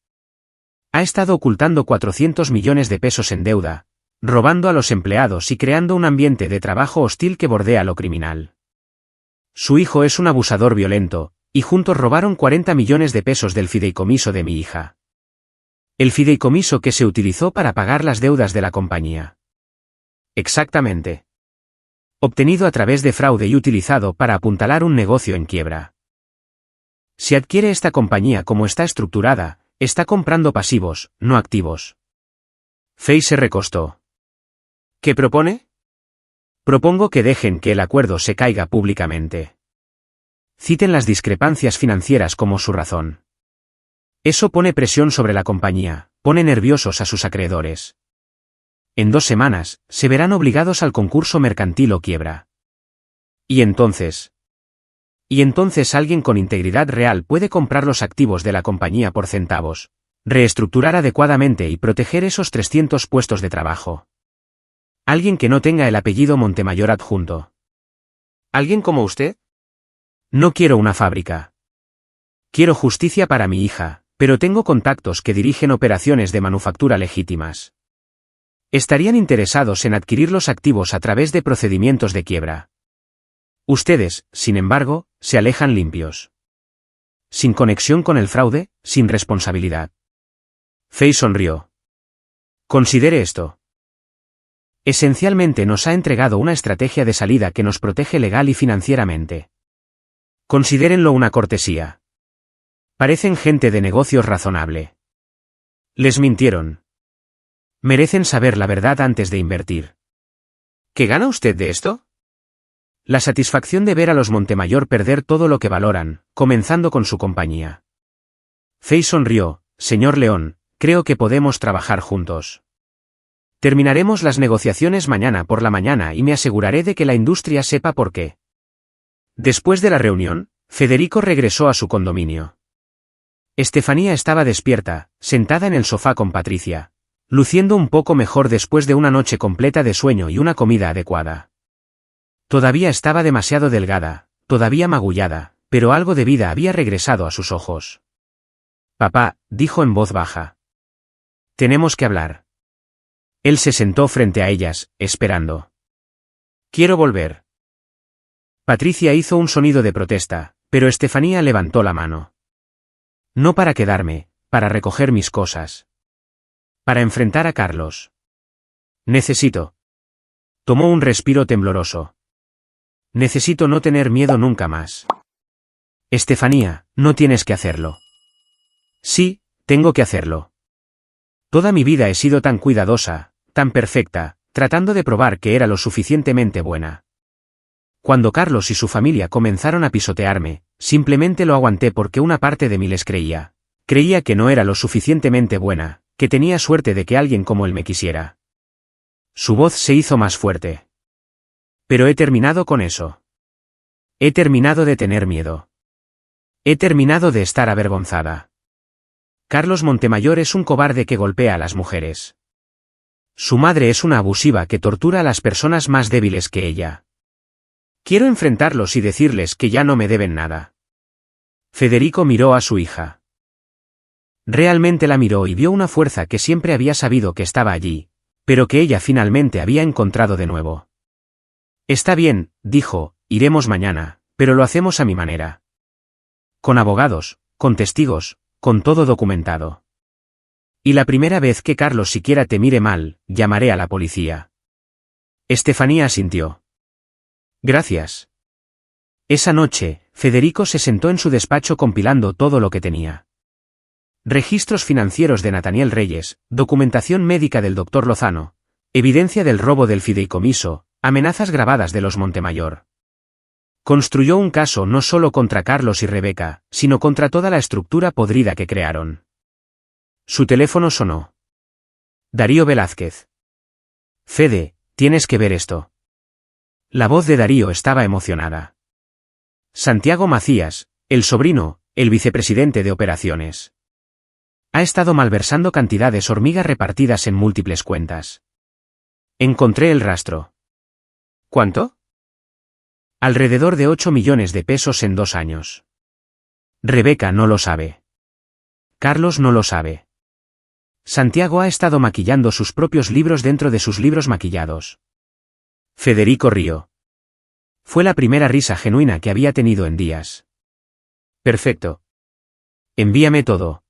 Ha estado ocultando 400 millones de pesos en deuda, robando a los empleados y creando un ambiente de trabajo hostil que bordea lo criminal. Su hijo es un abusador violento, y juntos robaron 40 millones de pesos del fideicomiso de mi hija. El fideicomiso que se utilizó para pagar las deudas de la compañía. Exactamente. Obtenido a través de fraude y utilizado para apuntalar un negocio en quiebra. Si adquiere esta compañía como está estructurada, está comprando pasivos, no activos. Fei se recostó. ¿Qué propone? Propongo que dejen que el acuerdo se caiga públicamente. Citen las discrepancias financieras como su razón. Eso pone presión sobre la compañía, pone nerviosos a sus acreedores. En 2 semanas, se verán obligados al concurso mercantil o quiebra. Y entonces alguien con integridad real puede comprar los activos de la compañía por centavos, reestructurar adecuadamente y proteger esos 300 puestos de trabajo. Alguien que no tenga el apellido Montemayor adjunto.
¿Alguien como usted?
No quiero una fábrica. Quiero justicia para mi hija, pero tengo contactos que dirigen operaciones de manufactura legítimas. Estarían interesados en adquirir los activos a través de procedimientos de quiebra. Ustedes, sin embargo, se alejan limpios. Sin conexión con el fraude, sin responsabilidad. Fei sonrió. Considere esto. Esencialmente nos ha entregado una estrategia de salida que nos protege legal y financieramente. Considérenlo una cortesía. Parecen gente de negocios razonable. Les mintieron. Merecen saber la verdad antes de invertir.
¿Qué gana usted de esto?
La satisfacción de ver a los Montemayor perder todo lo que valoran, comenzando con su compañía. Fei sonrió. Señor León, creo que podemos trabajar juntos. Terminaremos las negociaciones mañana por la mañana y me aseguraré de que la industria sepa por qué. Después de la reunión, Federico regresó a su condominio. Estefanía estaba despierta, sentada en el sofá con Patricia, luciendo un poco mejor después de una noche completa de sueño y una comida adecuada. Todavía estaba demasiado delgada, todavía magullada, pero algo de vida había regresado a sus ojos. Papá, dijo en voz baja. Tenemos que hablar. Él se sentó frente a ellas, esperando. Quiero volver. Patricia hizo un sonido de protesta, pero Estefanía levantó la mano. No para quedarme, para recoger mis cosas. Para enfrentar a Carlos. Necesito. Tomó un respiro tembloroso. Necesito no tener miedo nunca más. Estefanía, no tienes que hacerlo. Sí, tengo que hacerlo. Toda mi vida he sido tan cuidadosa, tan perfecta, tratando de probar que era lo suficientemente buena. Cuando Carlos y su familia comenzaron a pisotearme, simplemente lo aguanté porque una parte de mí les creía. Creía que no era lo suficientemente buena, que tenía suerte de que alguien como él me quisiera. Su voz se hizo más fuerte. Pero he terminado con eso. He terminado de tener miedo. He terminado de estar avergonzada. Carlos Montemayor es un cobarde que golpea a las mujeres. Su madre es una abusiva que tortura a las personas más débiles que ella. Quiero enfrentarlos y decirles que ya no me deben nada. Federico miró a su hija. Realmente la miró y vio una fuerza que siempre había sabido que estaba allí, pero que ella finalmente había encontrado de nuevo. Está bien, dijo, iremos mañana, pero lo hacemos a mi manera. Con abogados, con testigos, con todo documentado. Y la primera vez que Carlos siquiera te mire mal, llamaré a la policía. Estefanía asintió. Gracias. Esa noche, Federico se sentó en su despacho compilando todo lo que tenía. Registros financieros de Nathaniel Reyes, documentación médica del Dr. Lozano, evidencia del robo del fideicomiso, amenazas grabadas de los Montemayor. Construyó un caso no solo contra Carlos y Rebeca, sino contra toda la estructura podrida que crearon. Su teléfono sonó. Darío Velázquez. Fede, tienes que ver esto. La voz de Darío estaba emocionada. Santiago Macías, el sobrino, el vicepresidente de operaciones. Ha estado malversando cantidades hormigas repartidas en múltiples cuentas. Encontré el rastro. ¿Cuánto? Alrededor de 8 millones de pesos en 2 años. Rebeca no lo sabe. Carlos no lo sabe. Santiago ha estado maquillando sus propios libros dentro de sus libros maquillados. Federico rió. Fue la primera risa genuina que había tenido en días. Perfecto. Envíame todo.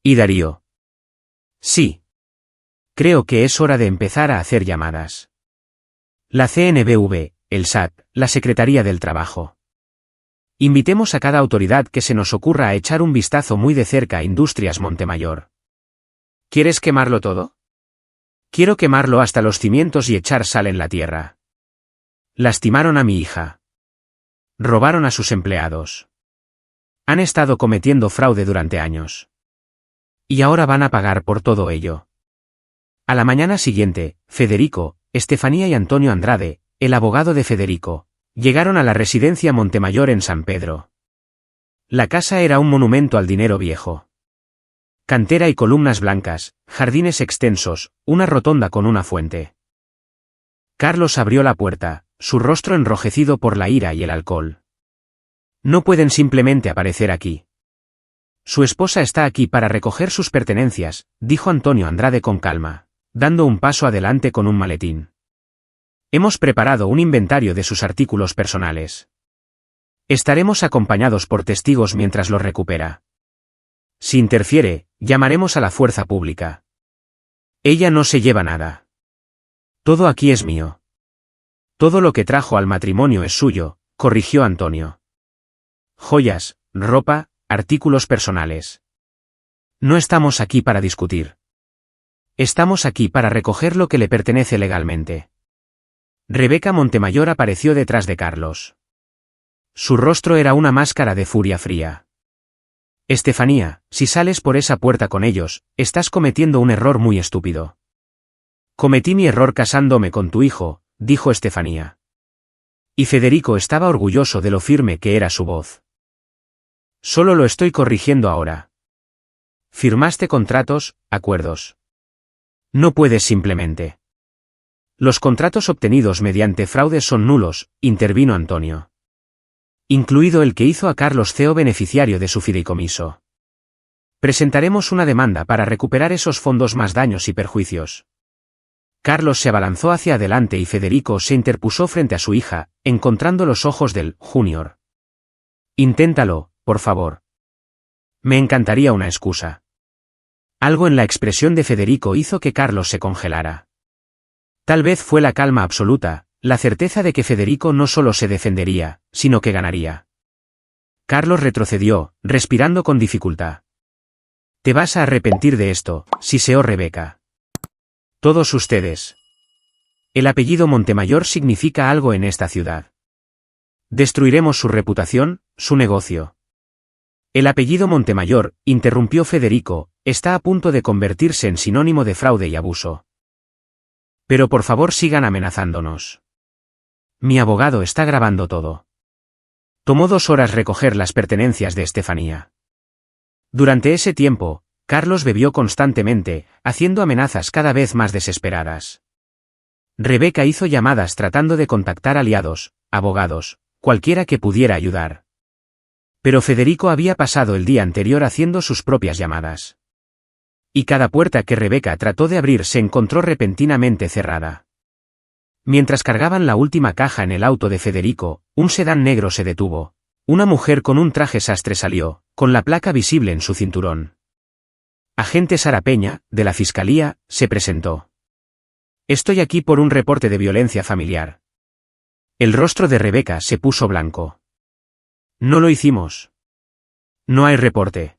¿Y Darío? Sí. Creo que es hora de empezar a hacer llamadas. La CNBV, el SAT, la Secretaría del Trabajo. Invitemos a cada autoridad que se nos ocurra a echar un vistazo muy de cerca a Industrias Montemayor. ¿Quieres quemarlo todo? Quiero quemarlo hasta los cimientos y echar sal en la tierra. Lastimaron a mi hija. Robaron a sus empleados. Han estado cometiendo fraude durante años. Y ahora van a pagar por todo ello. A la mañana siguiente, Federico, Estefanía y Antonio Andrade, el abogado de Federico, llegaron a la residencia Montemayor en San Pedro. La casa era un monumento al dinero viejo. Cantera y columnas blancas, jardines extensos, una rotonda con una fuente. Carlos abrió la puerta, su rostro enrojecido por la ira y el alcohol. No pueden simplemente aparecer aquí. Su esposa está aquí para recoger sus pertenencias, dijo Antonio Andrade con calma, dando un paso adelante con un maletín. Hemos preparado un inventario de sus artículos personales. Estaremos acompañados por testigos mientras los recupera. Si interfiere, llamaremos a la fuerza pública. Ella no se lleva nada. Todo aquí es mío. Todo lo que trajo al matrimonio es suyo, corrigió Antonio. Joyas, ropa, artículos personales. No estamos aquí para discutir. Estamos aquí para recoger lo que le pertenece legalmente. Rebeca Montemayor apareció detrás de Carlos. Su rostro era una máscara de furia fría. Estefanía, si sales por esa puerta con ellos, estás cometiendo un error muy estúpido. Cometí mi error casándome con tu hijo, dijo Estefanía. Y Federico estaba orgulloso de lo firme que era su voz. Solo lo estoy corrigiendo ahora. Firmaste contratos, acuerdos. No puedes simplemente. Los contratos obtenidos mediante fraude son nulos, intervino Antonio. Incluido el que hizo a Carlos CEO beneficiario de su fideicomiso. Presentaremos una demanda para recuperar esos fondos más daños y perjuicios. Carlos se abalanzó hacia adelante y Federico se interpuso frente a su hija, encontrando los ojos del Junior. Inténtalo, por favor. Me encantaría una excusa. Algo en la expresión de Federico hizo que Carlos se congelara. Tal vez fue la calma absoluta, la certeza de que Federico no solo se defendería, sino que ganaría. Carlos retrocedió, respirando con dificultad. «Te vas a arrepentir de esto», siseó Rebeca. «Todos ustedes. El apellido Montemayor significa algo en esta ciudad. Destruiremos su reputación, su negocio». El apellido Montemayor, interrumpió Federico, está a punto de convertirse en sinónimo de fraude y abuso. Pero por favor sigan amenazándonos. Mi abogado está grabando todo. Tomó 2 horas recoger las pertenencias de Estefanía. Durante ese tiempo, Carlos bebió constantemente, haciendo amenazas cada vez más desesperadas. Rebeca hizo llamadas tratando de contactar aliados, abogados, cualquiera que pudiera ayudar. Pero Federico había pasado el día anterior haciendo sus propias llamadas. Y cada puerta que Rebeca trató de abrir se encontró repentinamente cerrada. Mientras cargaban la última caja en el auto de Federico, un sedán negro se detuvo. Una mujer con un traje sastre salió, con la placa visible en su cinturón. Agente Sara Peña, de la Fiscalía, se presentó. Estoy aquí por un reporte de violencia familiar. El rostro de Rebeca se puso blanco. No lo hicimos. No hay reporte.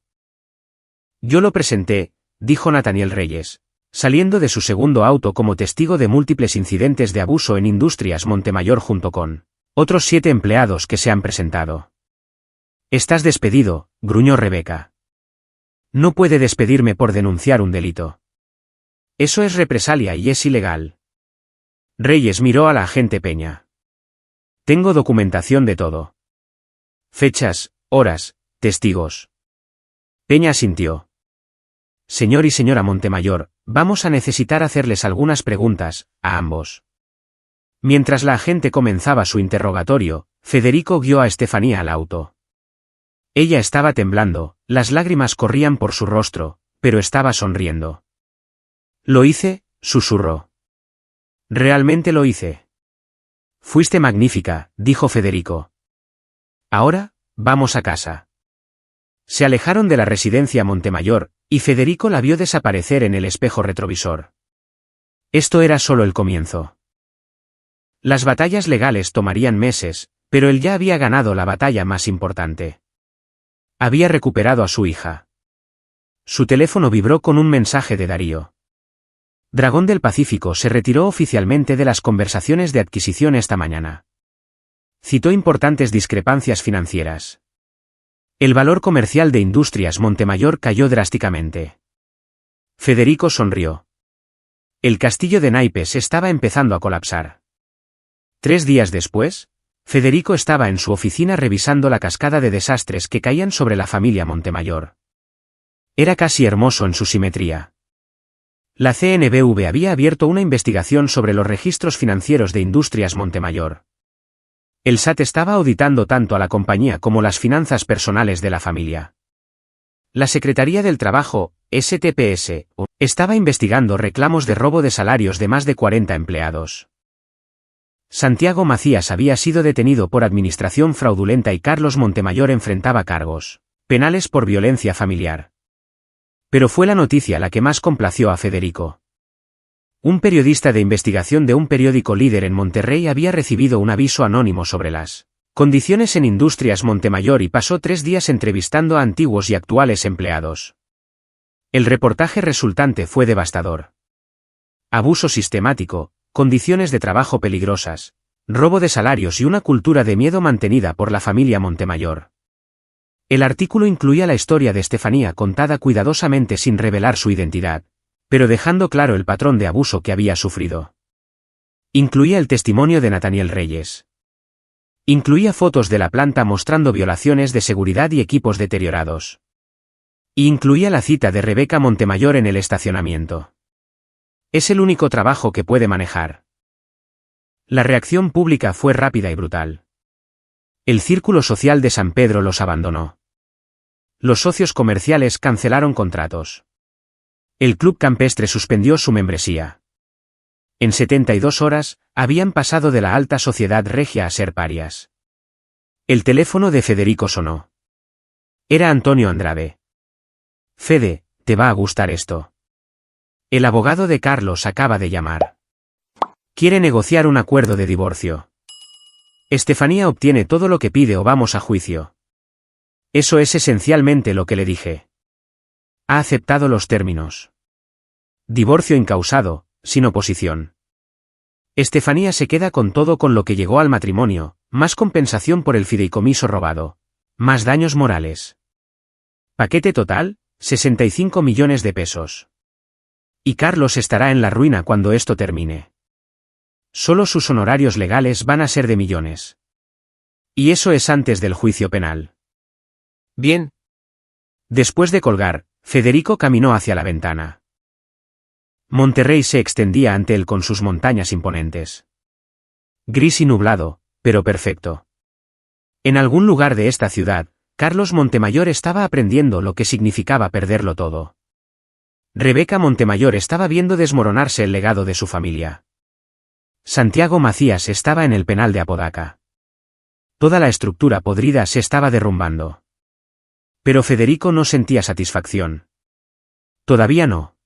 Yo lo presenté, dijo Nathaniel Reyes, saliendo de su segundo auto como testigo de múltiples incidentes de abuso en Industrias Montemayor junto con otros 7 empleados que se han presentado. Estás despedido, gruñó Rebeca. No puede despedirme por denunciar un delito. Eso es represalia y es ilegal. Reyes miró a la agente Peña. Tengo documentación de todo. Fechas, horas, testigos. Peña asintió. Señor y señora Montemayor, vamos a necesitar hacerles algunas preguntas, a ambos. Mientras la agente comenzaba su interrogatorio, Federico guió a Estefanía al auto. Ella estaba temblando, las lágrimas corrían por su rostro, pero estaba sonriendo. Lo hice, susurró. Realmente lo hice. Fuiste magnífica, dijo Federico. Ahora, vamos a casa. Se alejaron de la residencia Montemayor, y Federico la vio desaparecer en el espejo retrovisor. Esto era solo el comienzo. Las batallas legales tomarían meses, pero él ya había ganado la batalla más importante. Había recuperado a su hija. Su teléfono vibró con un mensaje de Darío. Dragón del Pacífico se retiró oficialmente de las conversaciones de adquisición esta mañana. Citó importantes discrepancias financieras. El valor comercial de Industrias Montemayor cayó drásticamente. Federico sonrió. El castillo de naipes estaba empezando a colapsar. 3 días después, Federico estaba en su oficina revisando la cascada de desastres que caían sobre la familia Montemayor. Era casi hermoso en su simetría. La CNBV había abierto una investigación sobre los registros financieros de Industrias Montemayor. El SAT estaba auditando tanto a la compañía como las finanzas personales de la familia. La Secretaría del Trabajo, STPS, estaba investigando reclamos de robo de salarios de más de 40 empleados. Santiago Macías había sido detenido por administración fraudulenta y Carlos Montemayor enfrentaba cargos penales por violencia familiar. Pero fue la noticia la que más complació a Federico. Un periodista de investigación de un periódico líder en Monterrey había recibido un aviso anónimo sobre las condiciones en Industrias Montemayor y pasó 3 días entrevistando a antiguos y actuales empleados. El reportaje resultante fue devastador. Abuso sistemático, condiciones de trabajo peligrosas, robo de salarios y una cultura de miedo mantenida por la familia Montemayor. El artículo incluía la historia de Estefanía contada cuidadosamente sin revelar su identidad, pero dejando claro el patrón de abuso que había sufrido. Incluía el testimonio de Nathaniel Reyes. Incluía fotos de la planta mostrando violaciones de seguridad y equipos deteriorados. Y incluía la cita de Rebeca Montemayor en el estacionamiento. Es el único trabajo que puede manejar. La reacción pública fue rápida y brutal. El círculo social de San Pedro los abandonó. Los socios comerciales cancelaron contratos. El club campestre suspendió su membresía. En 72 horas, habían pasado de la alta sociedad regia a ser parias. El teléfono de Federico sonó. Era Antonio Andrade. Fede, te va a gustar esto. El abogado de Carlos acaba de llamar. Quiere negociar un acuerdo de divorcio. Estefanía obtiene todo lo que pide o vamos a juicio. Eso es esencialmente lo que le dije. Ha aceptado los términos. Divorcio incausado, sin oposición. Estefanía se queda con todo con lo que llegó al matrimonio, más compensación por el fideicomiso robado. Más daños morales. Paquete total, 65 millones de pesos. Y Carlos estará en la ruina cuando esto termine. Solo sus honorarios legales van a ser de millones. Y eso es antes del juicio penal.
Bien.
Después de colgar, Federico caminó hacia la ventana. Monterrey se extendía ante él con sus montañas imponentes. Gris y nublado, pero perfecto. En algún lugar de esta ciudad, Carlos Montemayor estaba aprendiendo lo que significaba perderlo todo. Rebeca Montemayor estaba viendo desmoronarse el legado de su familia. Santiago Macías estaba en el penal de Apodaca. Toda la estructura podrida se estaba derrumbando. Pero Federico no sentía satisfacción. Todavía no.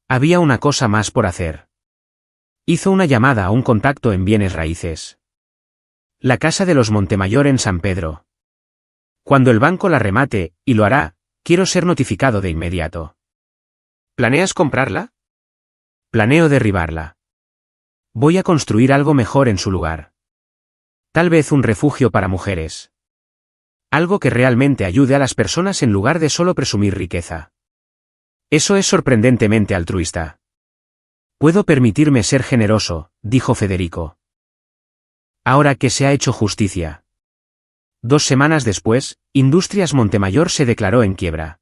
Había una cosa más por hacer. Hizo una llamada a un contacto en bienes raíces. La casa de los Montemayor en San Pedro. Cuando el banco la remate, y lo hará, quiero ser notificado de inmediato.
¿Planeas comprarla?
Planeo derribarla. Voy a construir algo mejor en su lugar. Tal vez un refugio para mujeres. Algo que realmente ayude a las personas en lugar de solo presumir riqueza. Eso es sorprendentemente altruista. Puedo permitirme ser generoso, dijo Federico. Ahora que se ha hecho justicia. 2 semanas después, Industrias Montemayor se declaró en quiebra.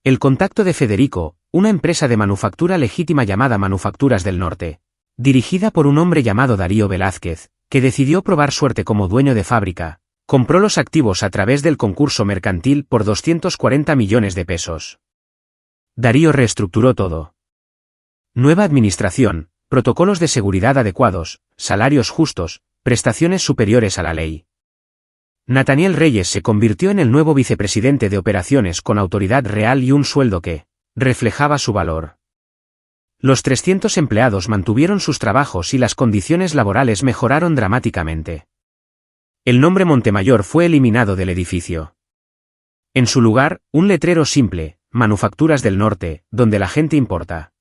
El contacto de Federico, una empresa de manufactura legítima llamada Manufacturas del Norte, dirigida por un hombre llamado Darío Velázquez, que decidió probar suerte como dueño de fábrica, compró los activos a través del concurso mercantil por 240 millones de pesos. Darío reestructuró todo. Nueva administración, protocolos de seguridad adecuados, salarios justos, prestaciones superiores a la ley. Nataniel Reyes se convirtió en el nuevo vicepresidente de operaciones con autoridad real y un sueldo que reflejaba su valor. Los 300 empleados mantuvieron sus trabajos y las condiciones laborales mejoraron dramáticamente. El nombre Montemayor fue eliminado del edificio. En su lugar, un letrero simple, Manufacturas del Norte, donde la gente importa.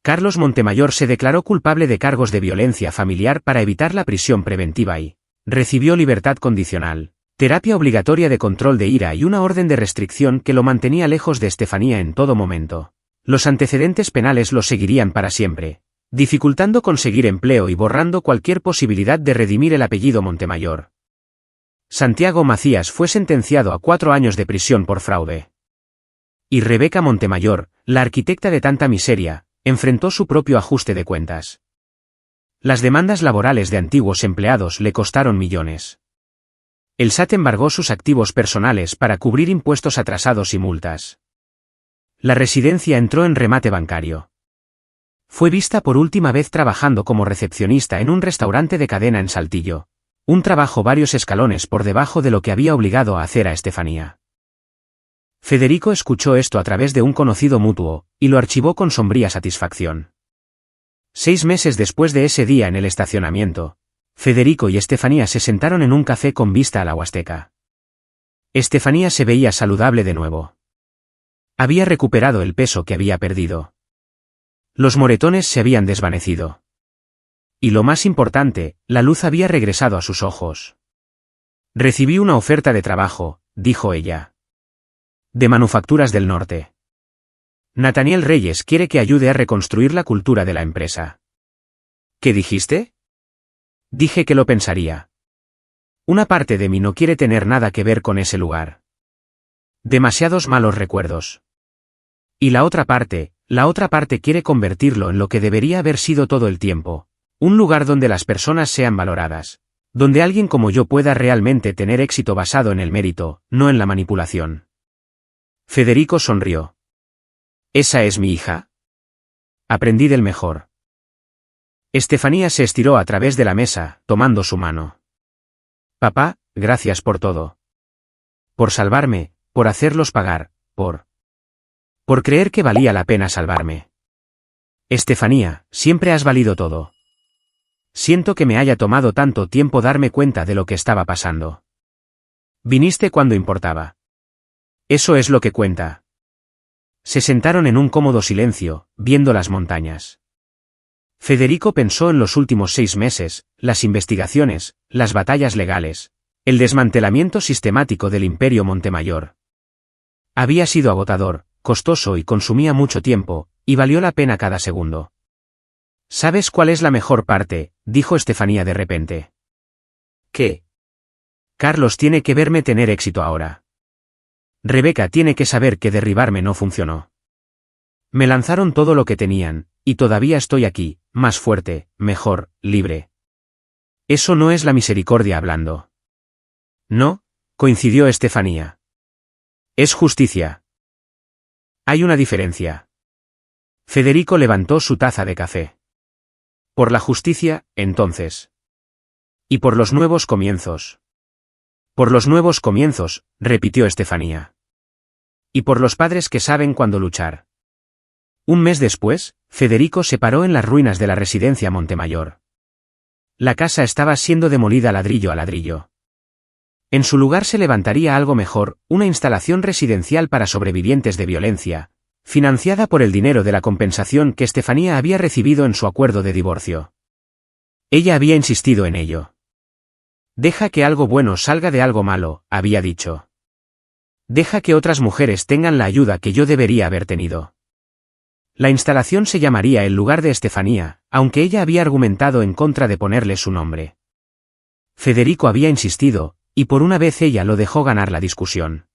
Carlos Montemayor se declaró culpable de cargos de violencia familiar para evitar la prisión preventiva y recibió libertad condicional, terapia obligatoria de control de ira y una orden de restricción que lo mantenía lejos de Estefanía en todo momento. Los antecedentes penales lo seguirían para siempre, dificultando conseguir empleo y borrando cualquier posibilidad de redimir el apellido Montemayor. Santiago Macías fue sentenciado a 4 años de prisión por fraude. Y Rebeca Montemayor, la arquitecta de tanta miseria, enfrentó su propio ajuste de cuentas. Las demandas laborales de antiguos empleados le costaron millones. El SAT embargó sus activos personales para cubrir impuestos atrasados y multas. La residencia entró en remate bancario. Fue vista por última vez trabajando como recepcionista en un restaurante de cadena en Saltillo, un trabajo varios escalones por debajo de lo que había obligado a hacer a Estefanía. Federico escuchó esto a través de un conocido mutuo, y lo archivó con sombría satisfacción. 6 meses después de ese día en el estacionamiento, Federico y Estefanía se sentaron en un café con vista a la Huasteca. Estefanía se veía saludable de nuevo. Había recuperado el peso que había perdido. Los moretones se habían desvanecido. Y lo más importante, la luz había regresado a sus ojos. Recibí una oferta de trabajo, dijo ella. De Manufacturas del Norte. Nataniel Reyes quiere que ayude a reconstruir la cultura de la empresa. ¿Qué dijiste? Dije que lo pensaría. Una parte de mí no quiere tener nada que ver con ese lugar. Demasiados malos recuerdos. Y la otra parte quiere convertirlo en lo que debería haber sido todo el tiempo. Un lugar donde las personas sean valoradas. Donde alguien como yo pueda realmente tener éxito basado en el mérito, no en la manipulación. Federico sonrió. ¿Esa es mi hija? Aprendí del mejor. Estefanía se estiró a través de la mesa, tomando su mano. Papá, gracias por todo. Por salvarme, por hacerlos pagar, por... Por creer que valía la pena salvarme. Estefanía, siempre has valido todo. Siento que me haya tomado tanto tiempo darme cuenta de lo que estaba pasando. Viniste cuando importaba. Eso es lo que cuenta. Se sentaron en un cómodo silencio, viendo las montañas. Federico pensó en los últimos 6 meses, las investigaciones, las batallas legales, el desmantelamiento sistemático del Imperio Montemayor. Había sido agotador, costoso y consumía mucho tiempo, y valió la pena cada segundo. ¿Sabes cuál es la mejor parte?, dijo Estefanía de repente. ¿Qué? Carlos tiene que verme tener éxito ahora. Rebeca tiene que saber que derribarme no funcionó. Me lanzaron todo lo que tenían, y todavía estoy aquí, más fuerte, mejor, libre. Eso no es la misericordia hablando. No, coincidió Estefanía. Es justicia. Hay una diferencia. Federico levantó su taza de café. Por la justicia, entonces. Y por los nuevos comienzos. Por los nuevos comienzos, repitió Estefanía. Y por los padres que saben cuándo luchar. Un mes después, Federico se paró en las ruinas de la residencia Montemayor. La casa estaba siendo demolida ladrillo a ladrillo. En su lugar se levantaría algo mejor, una instalación residencial para sobrevivientes de violencia, financiada por el dinero de la compensación que Estefanía había recibido en su acuerdo de divorcio. Ella había insistido en ello. Deja que algo bueno salga de algo malo, había dicho. Deja que otras mujeres tengan la ayuda que yo debería haber tenido. La instalación se llamaría El Lugar de Estefanía, aunque ella había argumentado en contra de ponerle su nombre. Federico había insistido, y por una vez ella lo dejó ganar la discusión.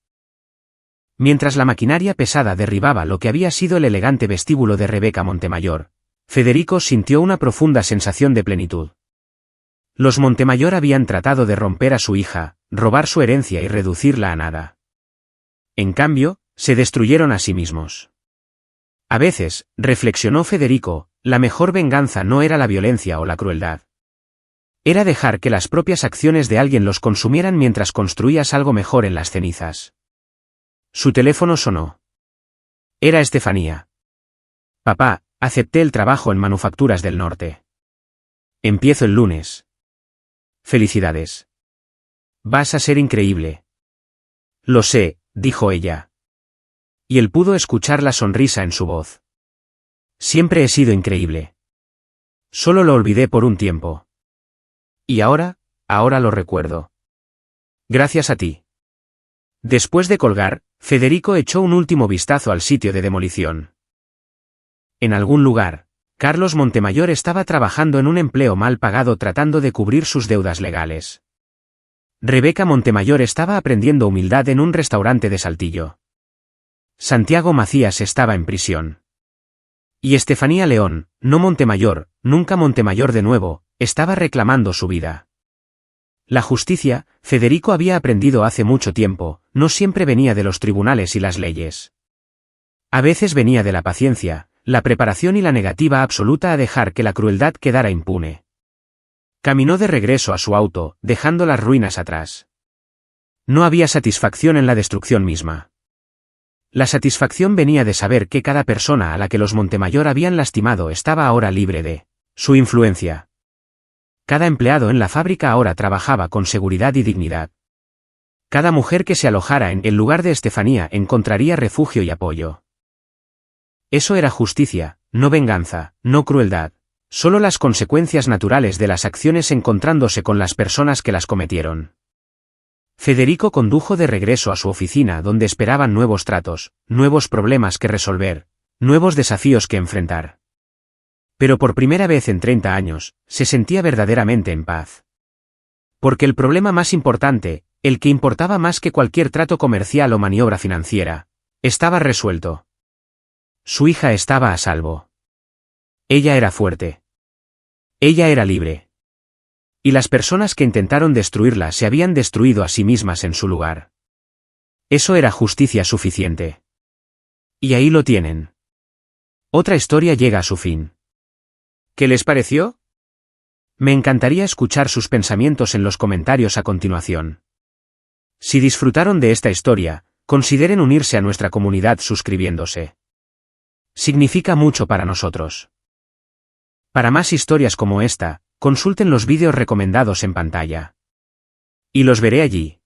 Mientras la maquinaria pesada derribaba lo que había sido el elegante vestíbulo de Rebeca Montemayor, Federico sintió una profunda sensación de plenitud. Los Montemayor habían tratado de romper a su hija, robar su herencia y reducirla a nada. En cambio, se destruyeron a sí mismos. A veces, reflexionó Federico, la mejor venganza no era la violencia o la crueldad. Era dejar que las propias acciones de alguien los consumieran mientras construías algo mejor en las cenizas. Su teléfono sonó. Era Estefanía. Papá, acepté el trabajo en Manufacturas del Norte. Empiezo el lunes. Felicidades. Vas a ser increíble. Lo sé, dijo ella. Y él pudo escuchar la sonrisa en su voz. Siempre he sido increíble. Solo lo olvidé por un tiempo. Y ahora lo recuerdo. Gracias a ti. Después de colgar, Federico echó un último vistazo al sitio de demolición. En algún lugar, Carlos Montemayor estaba trabajando en un empleo mal pagado tratando de cubrir sus deudas legales. Rebeca Montemayor estaba aprendiendo humildad en un restaurante de Saltillo. Santiago Macías estaba en prisión. Y Estefanía León, no Montemayor, nunca Montemayor de nuevo, estaba reclamando su vida. La justicia, Federico había aprendido hace mucho tiempo, no siempre venía de los tribunales y las leyes. A veces venía de la paciencia, la preparación y la negativa absoluta a dejar que la crueldad quedara impune. Caminó de regreso a su auto, dejando las ruinas atrás. No había satisfacción en la destrucción misma. La satisfacción venía de saber que cada persona a la que los Montemayor habían lastimado estaba ahora libre de su influencia. Cada empleado en la fábrica ahora trabajaba con seguridad y dignidad. Cada mujer que se alojara en el lugar de Estefanía encontraría refugio y apoyo. Eso era justicia, no venganza, no crueldad, solo las consecuencias naturales de las acciones encontrándose con las personas que las cometieron. Federico condujo de regreso a su oficina donde esperaban nuevos tratos, nuevos problemas que resolver, nuevos desafíos que enfrentar. Pero por primera vez en 30 años, se sentía verdaderamente en paz. Porque el problema más importante, el que importaba más que cualquier trato comercial o maniobra financiera, estaba resuelto. Su hija estaba a salvo. Ella era fuerte. Ella era libre. Y las personas que intentaron destruirla se habían destruido a sí mismas en su lugar. Eso era justicia suficiente. Y ahí lo tienen. Otra historia llega a su fin. ¿Qué les pareció? Me encantaría escuchar sus pensamientos en los comentarios a continuación. Si disfrutaron de esta historia, consideren unirse a nuestra comunidad suscribiéndose. Significa mucho para nosotros. Para más historias como esta, consulten los vídeos recomendados en pantalla. Y los veré allí.